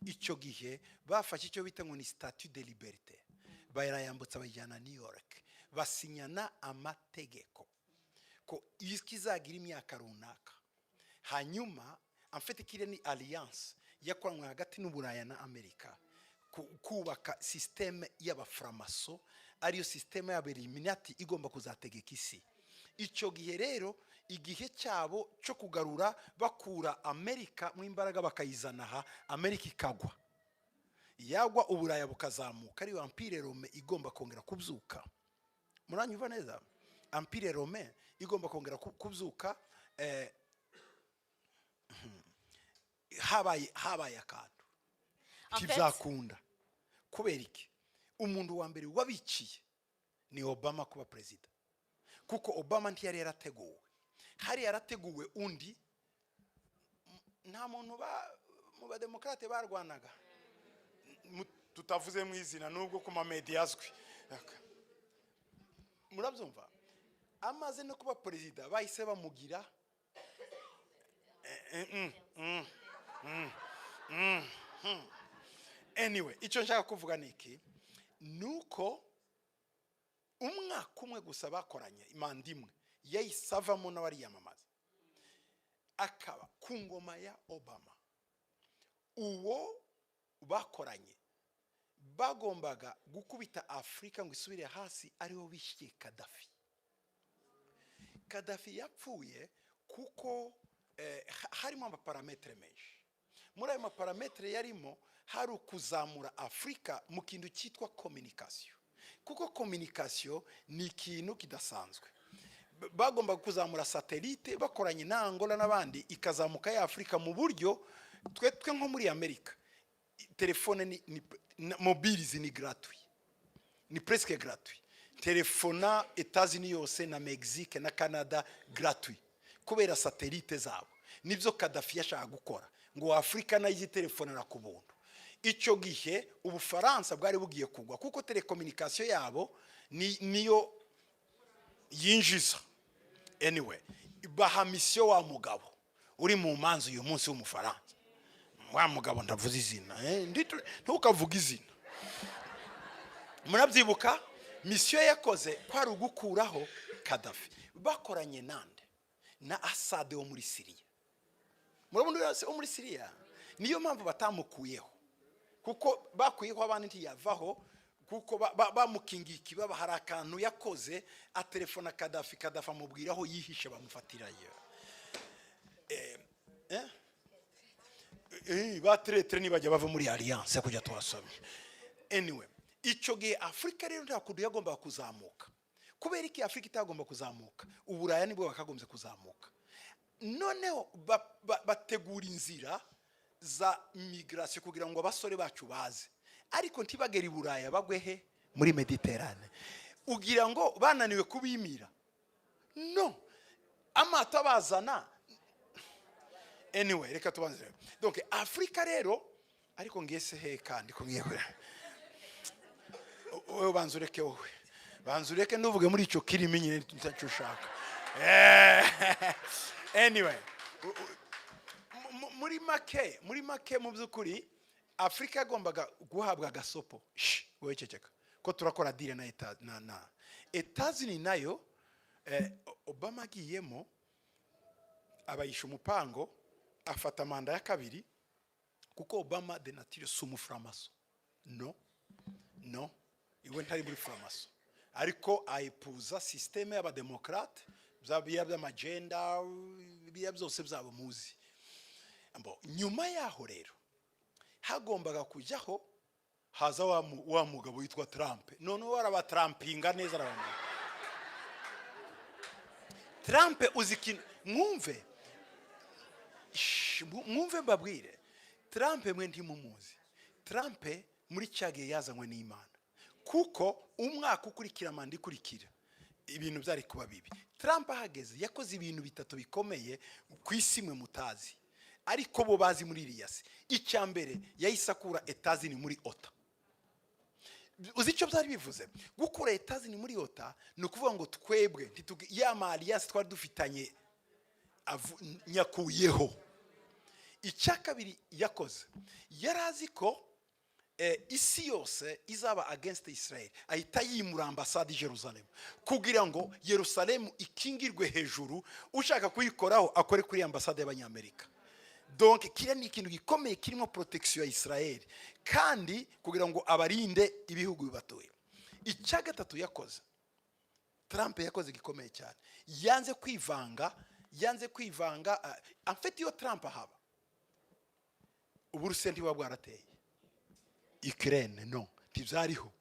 Icyo gihe bafashe icyo bita ngo ni statut de liberté, bayirayambutsa bayijyana New York, basinyana amategeko ko ikizagira imyaka runaka. Hanyuma amfite kire ni alliance yakoranywe hagati n'Uburaya na Amerika kubaka systeme y'abaframaso, ariyo systeme y'Illuminati igomba kuzategeka isi. Icyo gihe rero igihe cyabo cyo kugarura bakura Amerika mu imbaraga bakayizana aha, Amerika ikagwa, yagwa Uburaya bukazamuka, ariyo Empire Rome igomba kongera kubyuka. Muranyumva neza? Empire Rome igomba kongera kubyuka. habaye akantu kizakunda. Kubera iki? Umuntu wa mbere wabiciye ni Obama kuba president, kuko Obama ntiyari yarateguwe. Hari yarateguwe undi, nta muntu mu bademokrate barwanaga, tutavuze mu izina nubwo kuma media azwi. Murabyumva? Amaze no kuba president bahise bamugira anyway, icyo nshaka kuvuga niki nuko umwaka umwe gusa bakoranye imanda imwe yayisavamo n'abari yamamaza, akaba ku ngoma ya Obama. Uwo bakoranye bagombaga gukubita Afrika ngo isubire hasi, ariho bishiye Gaddafi. Gaddafi yapfuye kuko harimo amaparametre menshi. Muri ayo maparametre yarimo hari ukuzamura Afrika mu kintu cyitwa communication, kuko communication ni ikintu kidasanzwe. Bagomba kuzamura satellite bakoranye na Angola n'abandi, ikazamuka ya Afrika mu buryo twe nko muri Amerika telefone ni mobiles ni gratuit, ni presque gratuit. Telefona Etats-Unis yose na Mexique na Canada gratuit kubera satellite zabo. Nibyo Gaddafi yashaka gukora ngo Afrika nayo telefone na kubuntu. Icyo gihe Ubufaransa bwari bugiye kugwa kuko telecommunication yabo niyo yinjiza. Anyway, baha mission wa mugabo uri mu manzu uyu munsi w'Umufaransa. Wa mugabo ndavuze izina, ntukavuga izina. Murabyibuka mission yakoze kwari ugukuraho Gaddafi. Bakoranye nande na Assad wo muri Syria. Murabona wo muri Syria niyo mpamvu batamukuyeho, kuko bakuyeho abandi ntiyavaho, kuko bamukingiki baba hari akantu yakoze atelefona Gaddafi amubwiraho yihishe bamufatirayo. Batretre nibajya bava muri alliance kujya twasomye. Anyway, icyo gihe Afrika rero nta kudu yagomba kuzamuka. Kubera iki Afrika itagomba kuzamuka? Uburaya nibwo bakagombye kuzamuka. Noneho bategura inzira za migration kugira ngo abasore bacu baze, ariko ntibagera Iburaya bagwe he muri Mediterane. Ugira ngo bananiwe kubimira? No, amato bazana. Anyway, reka tubanze. Donc Afrika rero, ariko ngese he kandi ko ngiye kure. Wowe banzureke wowe. Banzureke nduvuge muri ico kirimi nyine ntacyo ushaka. Anyway, muri make mu byukuri Afrika agombaga guhabwa agasopo. Wowe ceceka ko turakora deal na Etats-Unis nayo Obama agiyemo abayisha umupango afata manda ya kabiri, kuko Obama de nature sumuframaso. No, iwe ntari muri framaso, ariko ayipuza systeme y'abademokrate bya by'amagenda bya byose byabo muzi. Nyuma yaho rero hagombaga kujyaho haza wa mugabo witwa Trump. None warabatrumpinga neza abantu. Trump uzi ikintu mwumve mbabwire Trump mwe ntimumuzi. Trump muri cyagiye yazanywe n'Imana kuko umwaka ukurikira manda ikurikira ibintu byari kuba bibi. Trump ahageze yakoze ibintu bitatu bikomeye ku isi mwe mutazi ariko bo bazi muri iriya si. Icya mbere yahise akura Etazini muri OTA. Uzi icyo byari bivuze? Gukura Etazini muri OTA ni ukuvuga ngo twebwe ya alliance twari dufitanye nyakuyeho. Icya kabiri yakoze yarazi ko isi yose izaba against Israel, ahita yimura ambasade i Jerusalem kugira ngo Yerusalemu ikingirwe hejuru, ushaka kuyikoraho akore kuri ambasade y'Abanyamerika. Donc kiriya ni ikintu gikomeye kirimo protection ya Israel kandi kugira ngo abarinde ibihugu bibatuye. Icya gatatu yakoze Trump yakoze gikomeye cyane, yanze kwivanga afite iyo Trump haba Uburusiya ntibuba bwarateye Ukraine, no ntibyariho.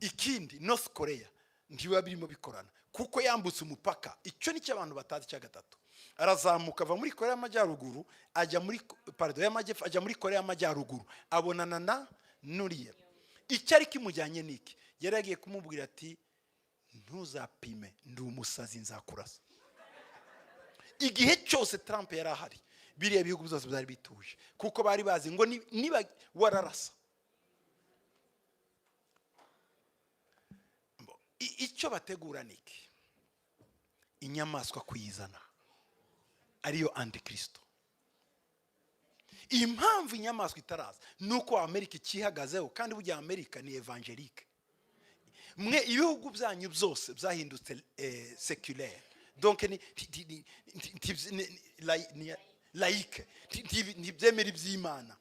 Ikindi North Korea ntibuba birimo bikorana kuko yambutse umupaka. Icyo ni cyo abantu batazi. Cya gatatu arazamuka ava muri Korea y'Amajyaruguru ajya muri y'Amajyepfo, ajya muri Korea y'Amajyaruguru abonana na Nuriya. Icyo ari kimujyanye niki? Yaragiye kumubwira ati ntuzapime, ndi umusazi nzakurasa. Igihe cyose Trump yari ahari biriya bihugu byose byari bituje kuko bari bazi ngo niba wararasa. Icyo bategura niki? Inyamaswa kuyizana ariyo Antikristo. Impamvu inyamaswa itaraza nuko Amerika ikihagazeho kandi burya Amerika ni evangelique. Mwe ibihugu byanyu byose byahindutse séculaire. Donc ni laïque, ntibyemera iby'Imana.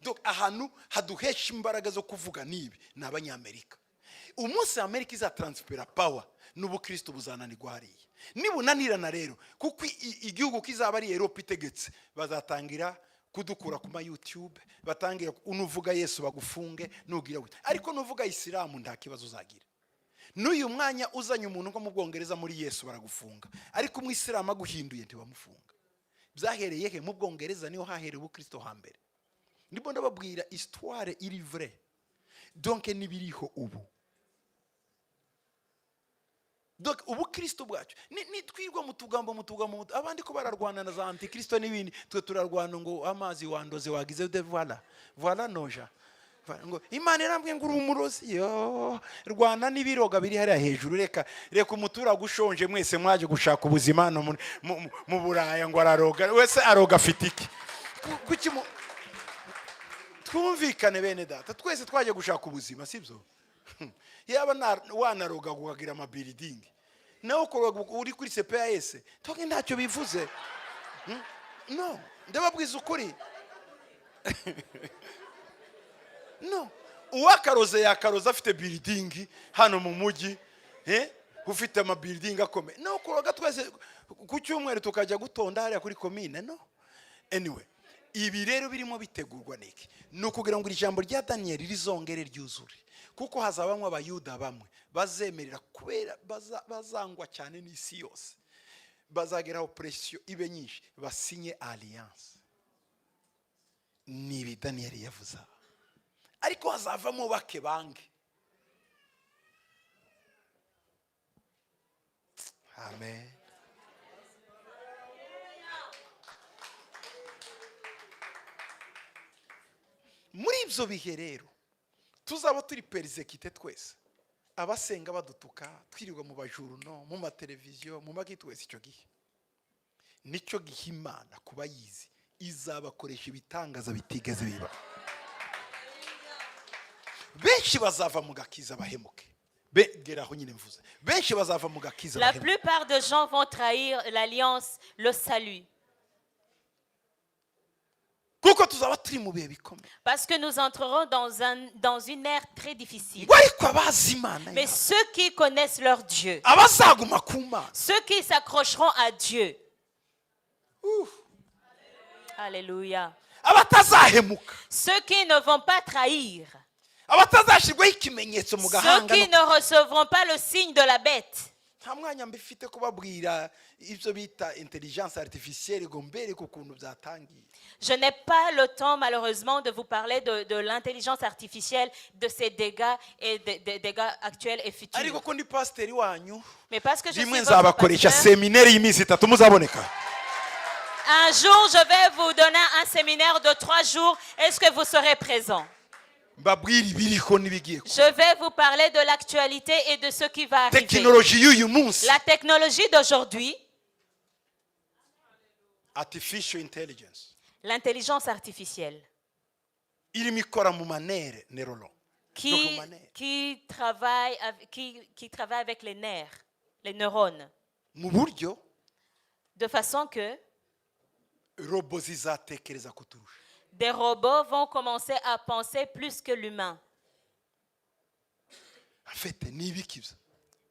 Donc ahantu haduhesha imbaraga zo kuvuga nibi n'Abanyamerika. Umunsi Amerika izatransfera power n'ubukristo buzananirwa hariya. Nibunanirana rero kuko igihugu kizaba ari Europe itegetse, bazatangira kudukura kuma YouTube, batangira unuvuga Yesu bagufunge nugira gute. Ariko nuvuga Islam nta kibazo uzagira. N'uyu mwanya uzanye umuntu ngo mu Bwongereza muri Yesu baragufunga, ariko mu Islam aguhinduye ntibamufunga. Byahereye he? Mu Bwongereza niho hahereye ubukristo hambere. Ndimo ndababwira histoire iri vrai. Donc nibiriho ubu. Donc ubukristo bwacu ni twirwa mutugambo abandi ko bararwana na za Antikristo n'ibindi, twe turarwana ngo amazi wandoze wagize de voilà noja ngo Imana irambwe ngo urumurozi yo rwana nibiroga biri hariya hejuru. Reka umutura gushonje mwese mwaje gushaka ubuzima no mu Buraya ngo araroga wese aroga fitiki kuki twumvikane bene data, twese twaje gushaka ubuzima sibyo? Yaba wanaroga guhagira amabuilding nawe uri kuri CPAS toke ntacyo bivuze. No ndababwiza ukuri. No uwakaroze yakaroza afite building hano mu mujyi ufite ama building akomeye. No kuroga twese ku cyumweru tukajya gutonda hariya kuri commune. No anyway, ibi rero birimo bitegurwa niki nukugira ngo ijambo rya Daniel rizongere ryuzure, kuko hazabamwe abayuda bamwe bazemerera kubera bazangwa cyane n'isi yose, bazageraho pressure ibe nyinshi basinye alliance. Nibi Daniel yavuze. Ariko hazavamo bake bange. Amen. Muri ibyo bihe rero tuzaba turi persekite twese, abasenga badutuka twirirwa mu bajuru no mu mateleviziyo mu makitwese. Icyo gihe nicyo gihe Imana kuba yizi izabakoresha ibitangaza bitigeze biba. Benshi bazava mu gakiza bahemuke. Begeraho nyine mvuze benshi bazava mu gakiza La bahemuke. plupart des gens vont trahir l'alliance, le salut. Kuko tuzaba turi mu bihe bikomeye. Parce que nous entrerons dans une ère très difficile. Ariko abazi Imana, Mais ceux qui connaissent leur Dieu, abazaguma ku Mana, ceux qui s'accrocheront à Dieu, Alléluia, abatazahemuka, ceux qui ne vont pas trahir, abatazashirwaho ikimenyetso mu ceux gahanga, qui ne recevront pas le signe de la bête, nta mwanya mbifite kubabwira ibyo bita intelligence artificielle ngo mbereke ukuntu byatangiye. Je n'ai pas le temps, malheureusement, de vous parler de l'intelligence artificielle, de ses dégâts et des dégâts actuels et futurs. ariko ko ndi pasiteri wanyu Mais parce que je suis rimwe votre nzabakoresha pasteur, seminaire y'iminsi 3 muzaboneka. un jour, je vais vous donner un séminaire de 3 jours. Est-ce que vous serez présents? mbabwira ibiriho n'ibigiye kuba. Je vais vous parler de l'actualité et de ce qui va arriver. tekinoloji y'uyu munsi, La technologie d'aujourd'hui, artificial intelligence, l'intelligence artificielle, irimo ikora mu manere neurolo qui travaille avec les nerfs, les neurones, mu buryo de façon que robo zizatekereza kuturusha. des robots vont commencer à penser plus que l'humain. afite n'ibiki byo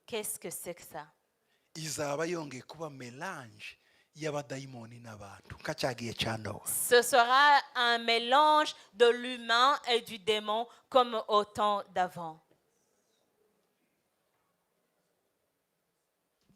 Qu'est-ce que c'est que ça? izaba yongeye kuba melange y'abadayimoni n'abantu nka cyagiye cya Nowa. Ce sera un mélange de l'humain et du démon comme au temps d'avant.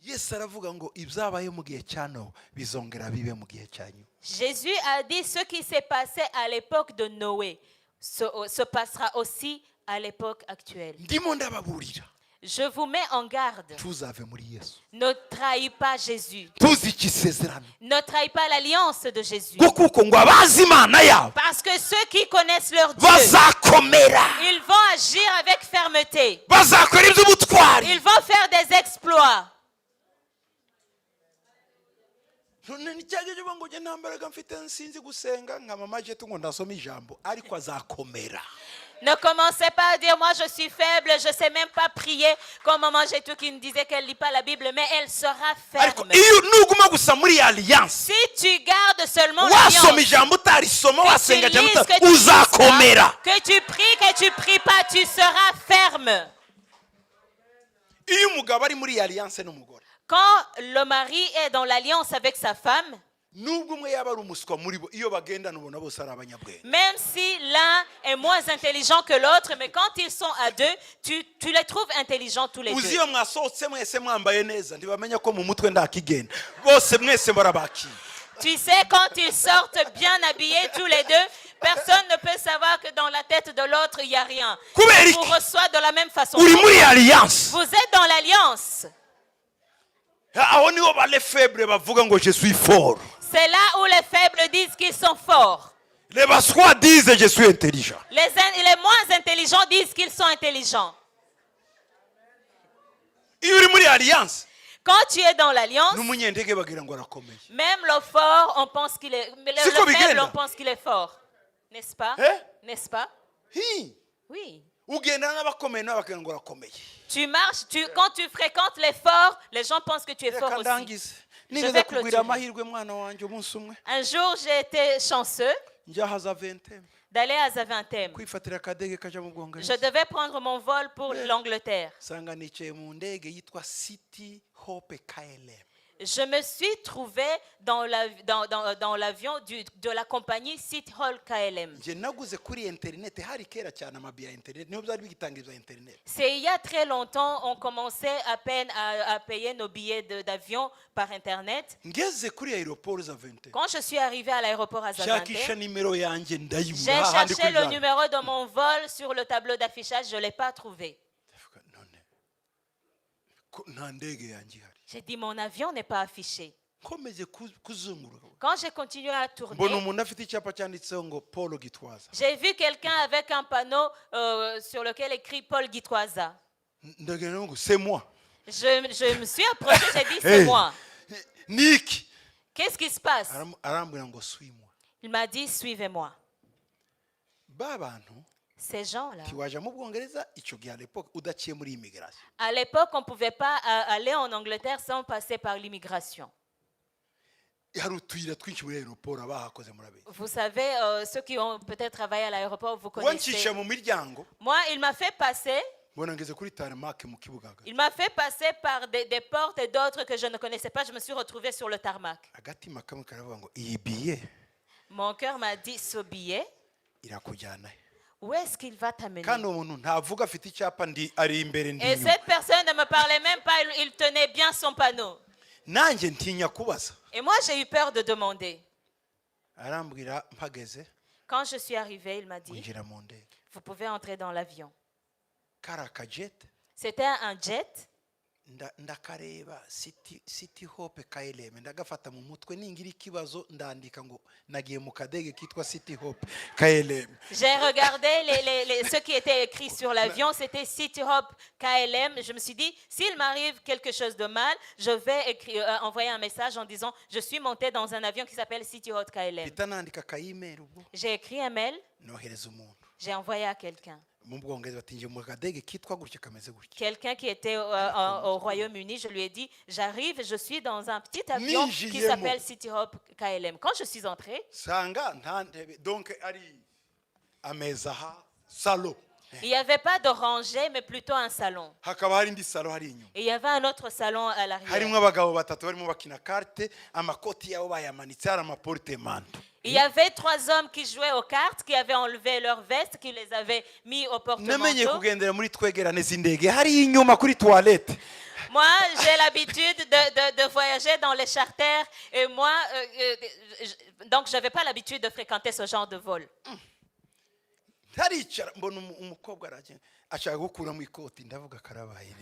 Yesu aravuga ngo ibyabaye mu gihe cya Nowa bizongera bibe mu gihe cya nyuma. Jésus a dit ce qui s'est passé à l'époque de Noé se passera aussi à l'époque actuelle. ndimo ndababurira Je vous mets en garde. tuzave muri Yesu, Ne trahis pas Jésus. tuzica isezerano, Ne trahis pas l'alliance de Jésus. ngo kuko ngo abazi imana yabo Parce que ceux qui connaissent leur Dieu, bazakomera, ils vont agir avec fermeté. bazakora iby'ubutwari. Ils vont faire des exploits. none nicyageje ngo nge ntambaraga mfite nsinzi gusenga nka mama jetu ngo ndasoma ijambo ariko azakomera. Ne commencez pas à dire, moi je suis faible, je ne sais même pas prier, comme maman Jétu qui me disait qu'elle ne lit pas la Bible, mais elle sera ariko ferme. iyo nuguma gusa muri alliance Si tu gardes seulement wasoma l'alliance, ijambo utarisoma que tu wasenga cyangwa lises, que tu lises uzakomera. pas, que tu pries, que tu pries pas, tu seras ferme. iyo umugabo ari muri alliance n'umugore, Quand le mari est dans l'alliance avec sa femme, nubwo umwe yaba ari umuswa muri bo, iyo bagendana ubona bose ari abanyabwenge. même si l'un est moins intelligent que l'autre, mais quand ils sont à deux, tu les trouves intelligents tous les uzi deux. iyo mwasohotse mwese mwambaye neza ntibamenya ko mu mutwe ndakigenda, bose mwese barabakiye. Tu sais, quand ils sortent bien habillés tous les deux, personne ne peut savoir que dans la tête de l'autre, il n'y a rien. Kubera Ils iki? vous reçoivent de la même façon. uri muri alliance, Vous êtes dans l'alliance. aho niho bale faible bavuga ngo je suis fort, C'est là où les faibles disent qu'ils sont forts. les baswa disent je suis intelligent. Les moins intelligents disent qu'ils sont intelligents. iyo uri muri alliance Quand tu es dans l'alliance, n'umunyendege bagira ngo arakomeye. même le fort, on pense qu'il est... Mais C'est le comme faible, Bigenda. on pense qu'il est fort. N'est-ce pas? Eh? N'est-ce pas? Hi, Oui. ugendana n'abakomeye nabo bagira ngo arakomeye. Tu marches, quand tu fréquentes les forts, les gens pensent que tu es fort Reka aussi. ndangize, Je nigeze vais kugwira clôturer. amahirwe mwana wanjye umunsi umwe Un jour, j'ai été chanceux njyahaza 20 d'aller à Zaventem. kwifatira akadege kaja mu Je Bwongereza, devais prendre mon vol pour l'Angleterre. sanga nicaye mu ndege yitwa City Hope KLM. Je me suis trouvée dans l'avion de la compagnie City Hall KLM. nje naguze kuri internet, hari kera cyane amabiya internet niho byari bigitangiza internet. C'est il y a très longtemps, on commençait à peine à payer nos billets d'avion par Internet. ngeze kuri aeroport za 20 Quand je suis arrivée à l'aéroport à shakisha Zaventem, nimero yanjye j'ai ndayibura hahandi cherché kuri le gare. numéro de mon vol sur le tableau d'affichage, je ne l'ai pas trouvé. Ndavuga, none ko nta ndege yanjye ihari. J'ai dit, mon avion n'est pas affiché. nkomeje kuzunguruka Quand j'ai continué à mbona tourner, umuntu afite icyapa cyanditseho ngo Paul Gitwaza. j'ai vu quelqu'un avec un panneau sur lequel écrit Paul Gitwaza. ndagira ngo c'est moi. Je me suis approché, j'ai dit, c'est Hey. moi. Nick Qu'est-ce qui se passe? arambwira ngo suis-moi. Il m'a dit, suivez-moi. ba bantu Ces gens-là, tiwaje mu Bwongereza icyo gihe à l'époque udaciye muri immigration. à l'époque, on ne pouvait pas aller en Angleterre sans passer par l'immigration. hari utuyira twinshi muri aeroport abahakoze murabe. Vous savez, ceux qui ont peut-être travaillé à l'aéroport, vous wancisha connaissez. mu miryango Moi, il m'a fait passer. mbona ngeze kuri tarmac mu kibuga hagati. Il m'a fait passer par des portes et d'autres que je ne connaissais pas. Je me suis retrouvée sur le tarmac. agatima kamwe karavuga ngo iyi billet Mon cœur m'a dit, ce billet, irakujyana. Où est-ce qu'il va t'amener? kandi uwo muntu ntavuga afite icyapa ari imbere ndi Et inyuma cette personne ne me parlait même pas, il tenait bien son panneau. nanjye ntinya kubaza Et moi, j'ai eu peur de demander. arambwira mpageze Quand je suis arrivée, il m'a dit, winjira mu ndege vous pouvez entrer dans l'avion. kari akajete C'était un jet. ndakareba city hope KLM ndagafata mu mutwe ningira ikibazo ndandika ngo nagiye mu kadege kitwa city hope KLM. J'ai regardé ce qui était écrit sur l'avion, c'était City Hope KLM. Je me suis dit, s'il m'arrive quelque chose de mal, je vais envoyer un message en disant, je suis monté dans un avion qui s'appelle City Hope KLM. mpita nandika akayimeri ubwo J'ai écrit un mail, nohereza umuntu j'ai envoyé à quelqu'un. mu bwongereza bati nje mu kadege kitwa gutya kameze gutya Quelqu'un qui était au Royaume-Uni, je lui ai dit, j'arrive, je suis dans un petit avion qui s'appelle City Hope KLM. Quand je suis entrée, sanga nta ntebe donc ari ameza ha salo il n'y avait pas de rangée, mais plutôt un salon. hakaba hari indi salo hari inyuma Et il y avait un autre salon à l'arrière. harimo abagabo batatu barimo bakina carte amakoti yabo bayamanitse hari amaportemanto. Il y avait 3 hommes qui jouaient aux cartes, qui avaient enlevé leurs vestes, qui les avaient mis au namenye porte-manteau. kugendera muri twegerane z'indege hari inyuma kuri toilette Moi, j'ai l'habitude de voyager dans les charters. Et moi, donc, je n'avais pas l'habitude de fréquenter ce genre de vol. ntaricara mbona umukobwa aragenda ashaka gukuramo ikoti ndavuga karabaye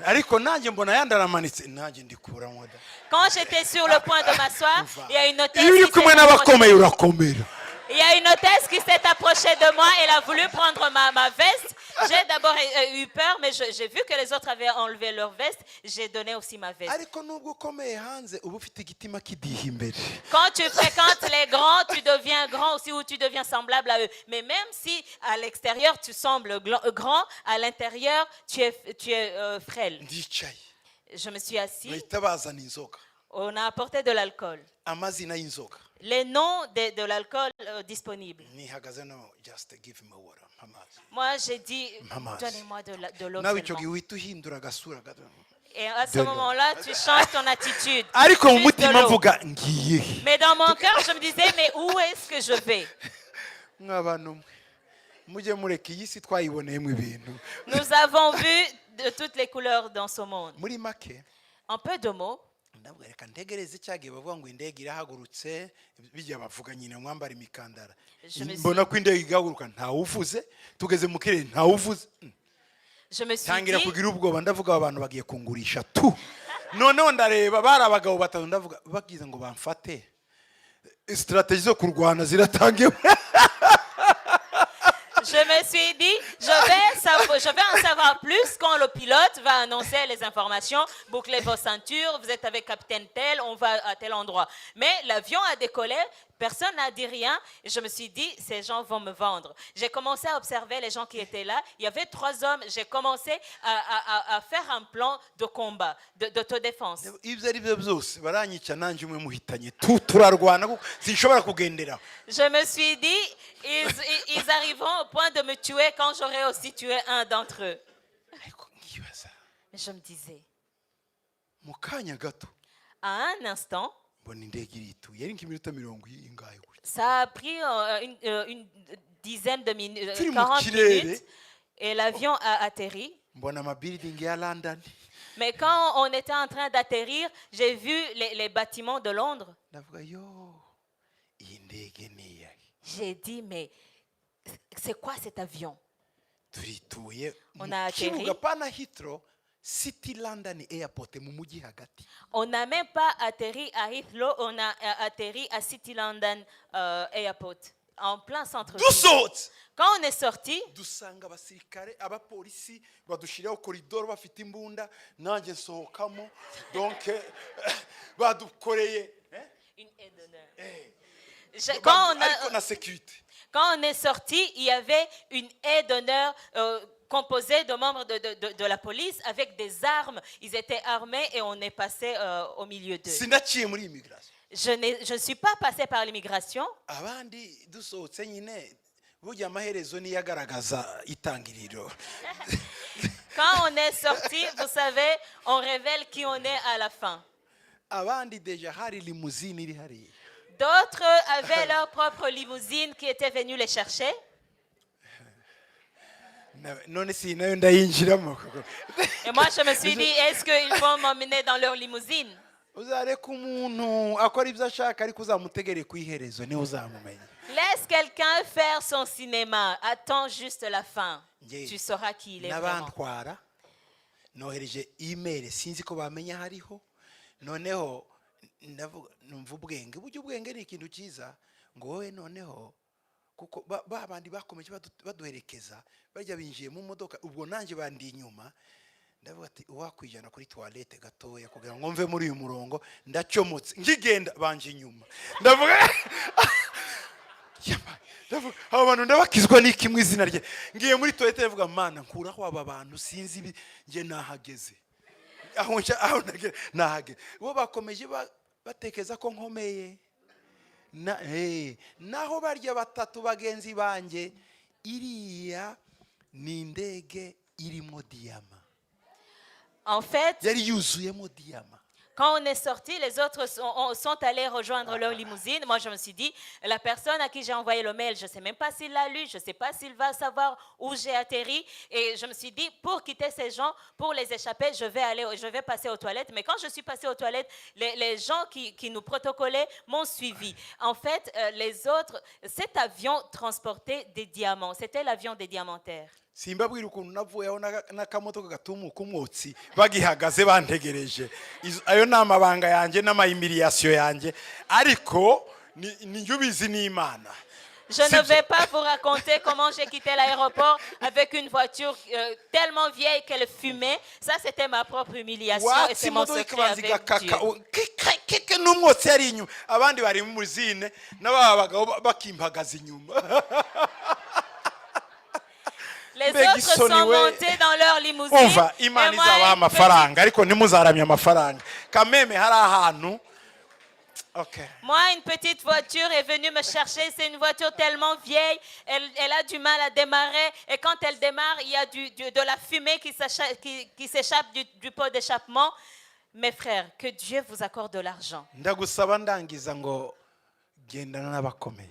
ariko nanjye mbona yandi aramanitse nanjye ndikuramo da Quand j'étais sur le point de m'asseoir, il y a une hôtesse iyo uri qui kumwe s'est n'abakomeye approchée. urakomera. Il y a une hôtesse qui s'est approchée de moi. Elle a voulu prendre ma veste. J'ai d'abord eu peur, mais j'ai vu que les autres avaient enlevé leur veste. J'ai donné aussi ma veste. ariko nubwo ukomeye hanze uba ufite igitima kidiha imbere. Quand tu fréquentes les grands, tu deviens grand aussi ou tu deviens semblable à eux. Mais même si à l'extérieur tu sembles grand, à l'intérieur tu es frêle. ndicaye Je me suis assis. bahita bazana inzoga On a apporté de l'alcool. amazina y'inzoga Les noms de l'alcool disponibles. nihagaze no just give me water amazi. Moi, j'ai dit, Maman. donnez-moi de l'eau nawe icyo seulement. gihe uhita uhindura agasura gato Et à ce De l'eau. moment-là, tu changes ton attitude. ariko mu Juste de mutima l'eau. mvuga ngiye he? Mais dans mon cœur, je me disais, mais où est-ce que je vais? mw'abantu mwe mujye mureka iyi si twayiboneyemo ibintu Nous avons vu de toutes les couleurs dans ce monde. muri make En peu de mots, ndavuga reka ntegereze cyagiye bavuga ngo indege irahagurutse bijya bavuga nyine mwambara imikandara Je me suis- mbona ko indege igahaguruka ntawuvuze tugeze mu kirere ntawuvuze je me suis tangira dit, kugira ubwoba ndavuga aba bantu bagiye kungurisha tu noneho ndareba bari abagabo batatu ndavuga bagize ngo bamfate strategie zo kurwana ziratangiwe je me suis dit, je vais en savoir plus quand le pilote va annoncer les informations. Bouclez vos ceintures, vous êtes avec capitaine tel, on va à tel endroit. Mais l'avion a décollé, personne n'a dit rien. Et je me suis dit, ces gens vont me vendre. J'ai commencé à observer les gens qui étaient là. Il y avait 3 hommes. J'ai commencé à faire un plan de combat, d'autodéfense. ibyo ari byo byose baranyica nanjye umwe muhitanye turarwana kuko sinshobora kugendera. Je me suis dit, ils arriveront au point de me tuer quand j'aurai aussi tué un d'entre eux. ariko nkibaza Mais je me disais, mu kanya gato à un instant, mbona indege irituye yari nk'iminota 40 ingahe gutya ça a pris une dizaine de minutes, Turi mu 40 kirere. minutes, et l'avion a atterri. mbona amabuilding ya London Mais quand on était en train d'atterrir, j'ai vu les bâtiments de Londres. ndavuga yo iyi ndege ni iyahe J'ai dit, mais c'est quoi cet avion? turituye On mu a atterri. kibuga pana Heathrow City London Airport mu mujyi hagati. On n'a même pas atterri à Heathrow, on a atterri à City London Airport, en plein centre-ville. dusohotse Quand on est sorti, dusanga abasirikare abapolisi badushiraho koridoro bafite imbunda nanjye nsohokamo donc badukoreye une aide d'honneur. Quand ariko na sécurité on est sorti, il y avait une aide d'honneur composée de membres de la police avec des armes. Ils étaient armés et on est passé au milieu d'eux. sinaciye muri immigration Je ne suis pas passé par l'immigration. abandi dusohotse nyine burya amaherezo niyo agaragaza itangiriro. Quand on est sorti, vous savez, on révèle qui on est à la fin. abandi deja hari limousine iri hariya D'autres avaient leur propre limousine qui était venue les chercher. none si nayo ndayinjiramo Et moi, je me suis dit, est-ce qu'ils vont m'emmener dans leur limousine? uzareka umuntu akora ibyo ashaka ariko uzamutegere ku iherezo niwe uzamumenya. Laisse quelqu'un faire son cinéma. Attends juste la fin. Nge- Tu sauras qui il est vraiment. n'abantwara nohereje email sinzi ko bamenya hariho noneho numva ubwenge burya ubwenge ni ikintu cyiza ngo wowe noneho kuko ba bandi bakomeje baduherekeza bajya binjiye mu modoka ubwo nanjye bandi inyuma ndavuga ati uwakwijana kuri toilette gatoya kugira ngo mve muri uyu murongo ndacomotse ngigenda banje inyuma ndavuga aba bantu ndabakizwa n'iki mu izina rye ngiye muri toilette ndavuga mana nkuraho aba bantu sinzi nge nahageze aho nahageze bo bakomeje batekeza ko nkomeye naho barya batatu bagenzi banjye iriya ni indege irimo diyama. En fait, yari yuzuyemo diyama. quand on est sorti, les autres sont allés rejoindre leur limousine. Moi, je me suis dit, la personne à qui j'ai envoyé le mail, je ne sais même pas s'il l'a lu, je ne sais pas s'il va savoir où j'ai atterri. Et je me suis dit, pour quitter ces gens, pour les échapper, je vais passer aux toilettes. Mais quand je suis passée aux toilettes, les gens qui nous protocolaient m'ont suivi. En fait, les autres, cet avion transportait des diamants. C'était l'avion des diamantaires. Simbabwira ukuntu navuyeho n'akamotoka gatumuka umwotsi bagihagaze bantegereje. Ayo ni amabanga yanjye n'amayimiliyasiyo yanjye ariko ni yubizi n'Imana. Je ne vais pas vous raconter comment j'ai quitté l'aéroport avec une voiture tellement vieille qu'elle fumait. Ça, c'était ma propre humiliation et c'est mon secret avec Dieu. N'umwotsi yari inyuma abandi bari mu muzine n'ababagaho bakimpagaza inyuma. Les autres sont montés dans leur limousine. Umva Imana izabaha amafaranga ariko ntimuzaramye amafaranga kameme hari ahantu. Okay. Moi, une petite voiture est venue me chercher. C'est une voiture tellement vieille, elle a du mal à démarrer. Et quand elle démarre, il y a de la fumée qui s'échappe du pot d'échappement. Mes frères, que Dieu vous accorde de l'argent. Ndagusaba ndangiza ngo gendana n'abakomeye.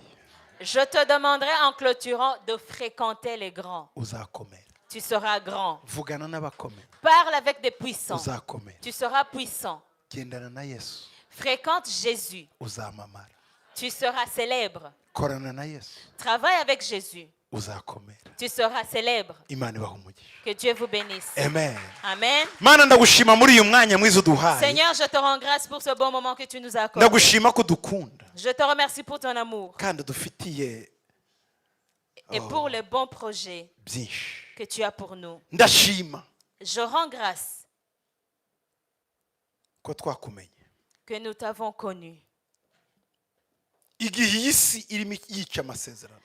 Je te demanderai en clôturant de fréquenter les grands. Uzakomera. Tu seras grand. Vugana n'abakomeye. Parle avec des puissants. Uzakomera. Tu seras puissant. Gendana na Yesu. Fréquente Jésus. Uzamamara. Tu seras célèbre. Korana na Yesu. Travaille avec Jésus. Uzakomera. Tu seras célèbre. Imana ibahe umugisha. Que Dieu vous bénisse. Amen. Amen. Mana ndagushima muri uyu mwanya mwiza uduhaye. Seigneur, je te rends grâce pour ce bon moment que tu nous as accordé. Ndagushima ko dukunda. Je te remercie pour ton amour Kandi dufitiye et pour les bons projets byinshi. que tu as pour nous. Ndashima Je rends grâce ko twakumenye. que nous t'avons connu. Igihe iyi si irimo yica amasezerano.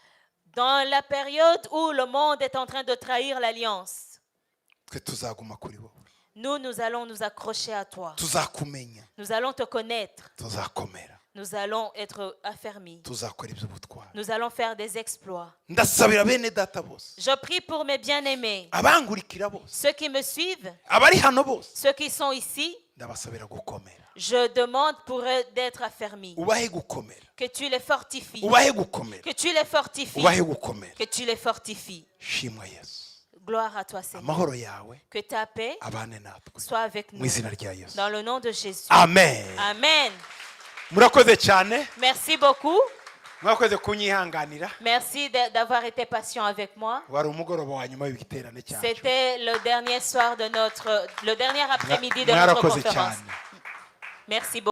Dans la période où le monde est en train de trahir l'alliance, Twe tuzaguma kuri wowe. nous allons nous accrocher à toi. Tuzakumenya. Nous allons te connaître. Tuzakomera. Nous allons être affermis. Tuzakora iby'ubutwari. Nous allons faire des exploits. Ndasabira bene data bose. Je prie pour mes bien-aimés, Abangurikira bose. ceux qui me suivent, Abari hano bose. ceux qui sont ici. Ndabasabira gukomera. Je demande pour eux d'être affermis. Ubahe gukomera. Que tu les fortifies. Ubahe gukomera. Que tu les fortifies. Ubahe gukomera. Que tu les fortifies. Shimwa Yesu. Gloire à toi, Seigneur. Amahoro yawe Que ta paix abane natwe. soit avec Mu nous. izina rya Yesu. Dans le nom de Jésus. Amen. Amen. Murakoze cyane. Merci beaucoup. Mwakoze kunyihanganira. Merci d'avoir été patient avec moi. Wari umugoroba wa nyuma w'igiterane cyacu. C'était le dernier soir le dernier après-midi de notre Mwarakoze conférence. cyane. Merci beaucoup.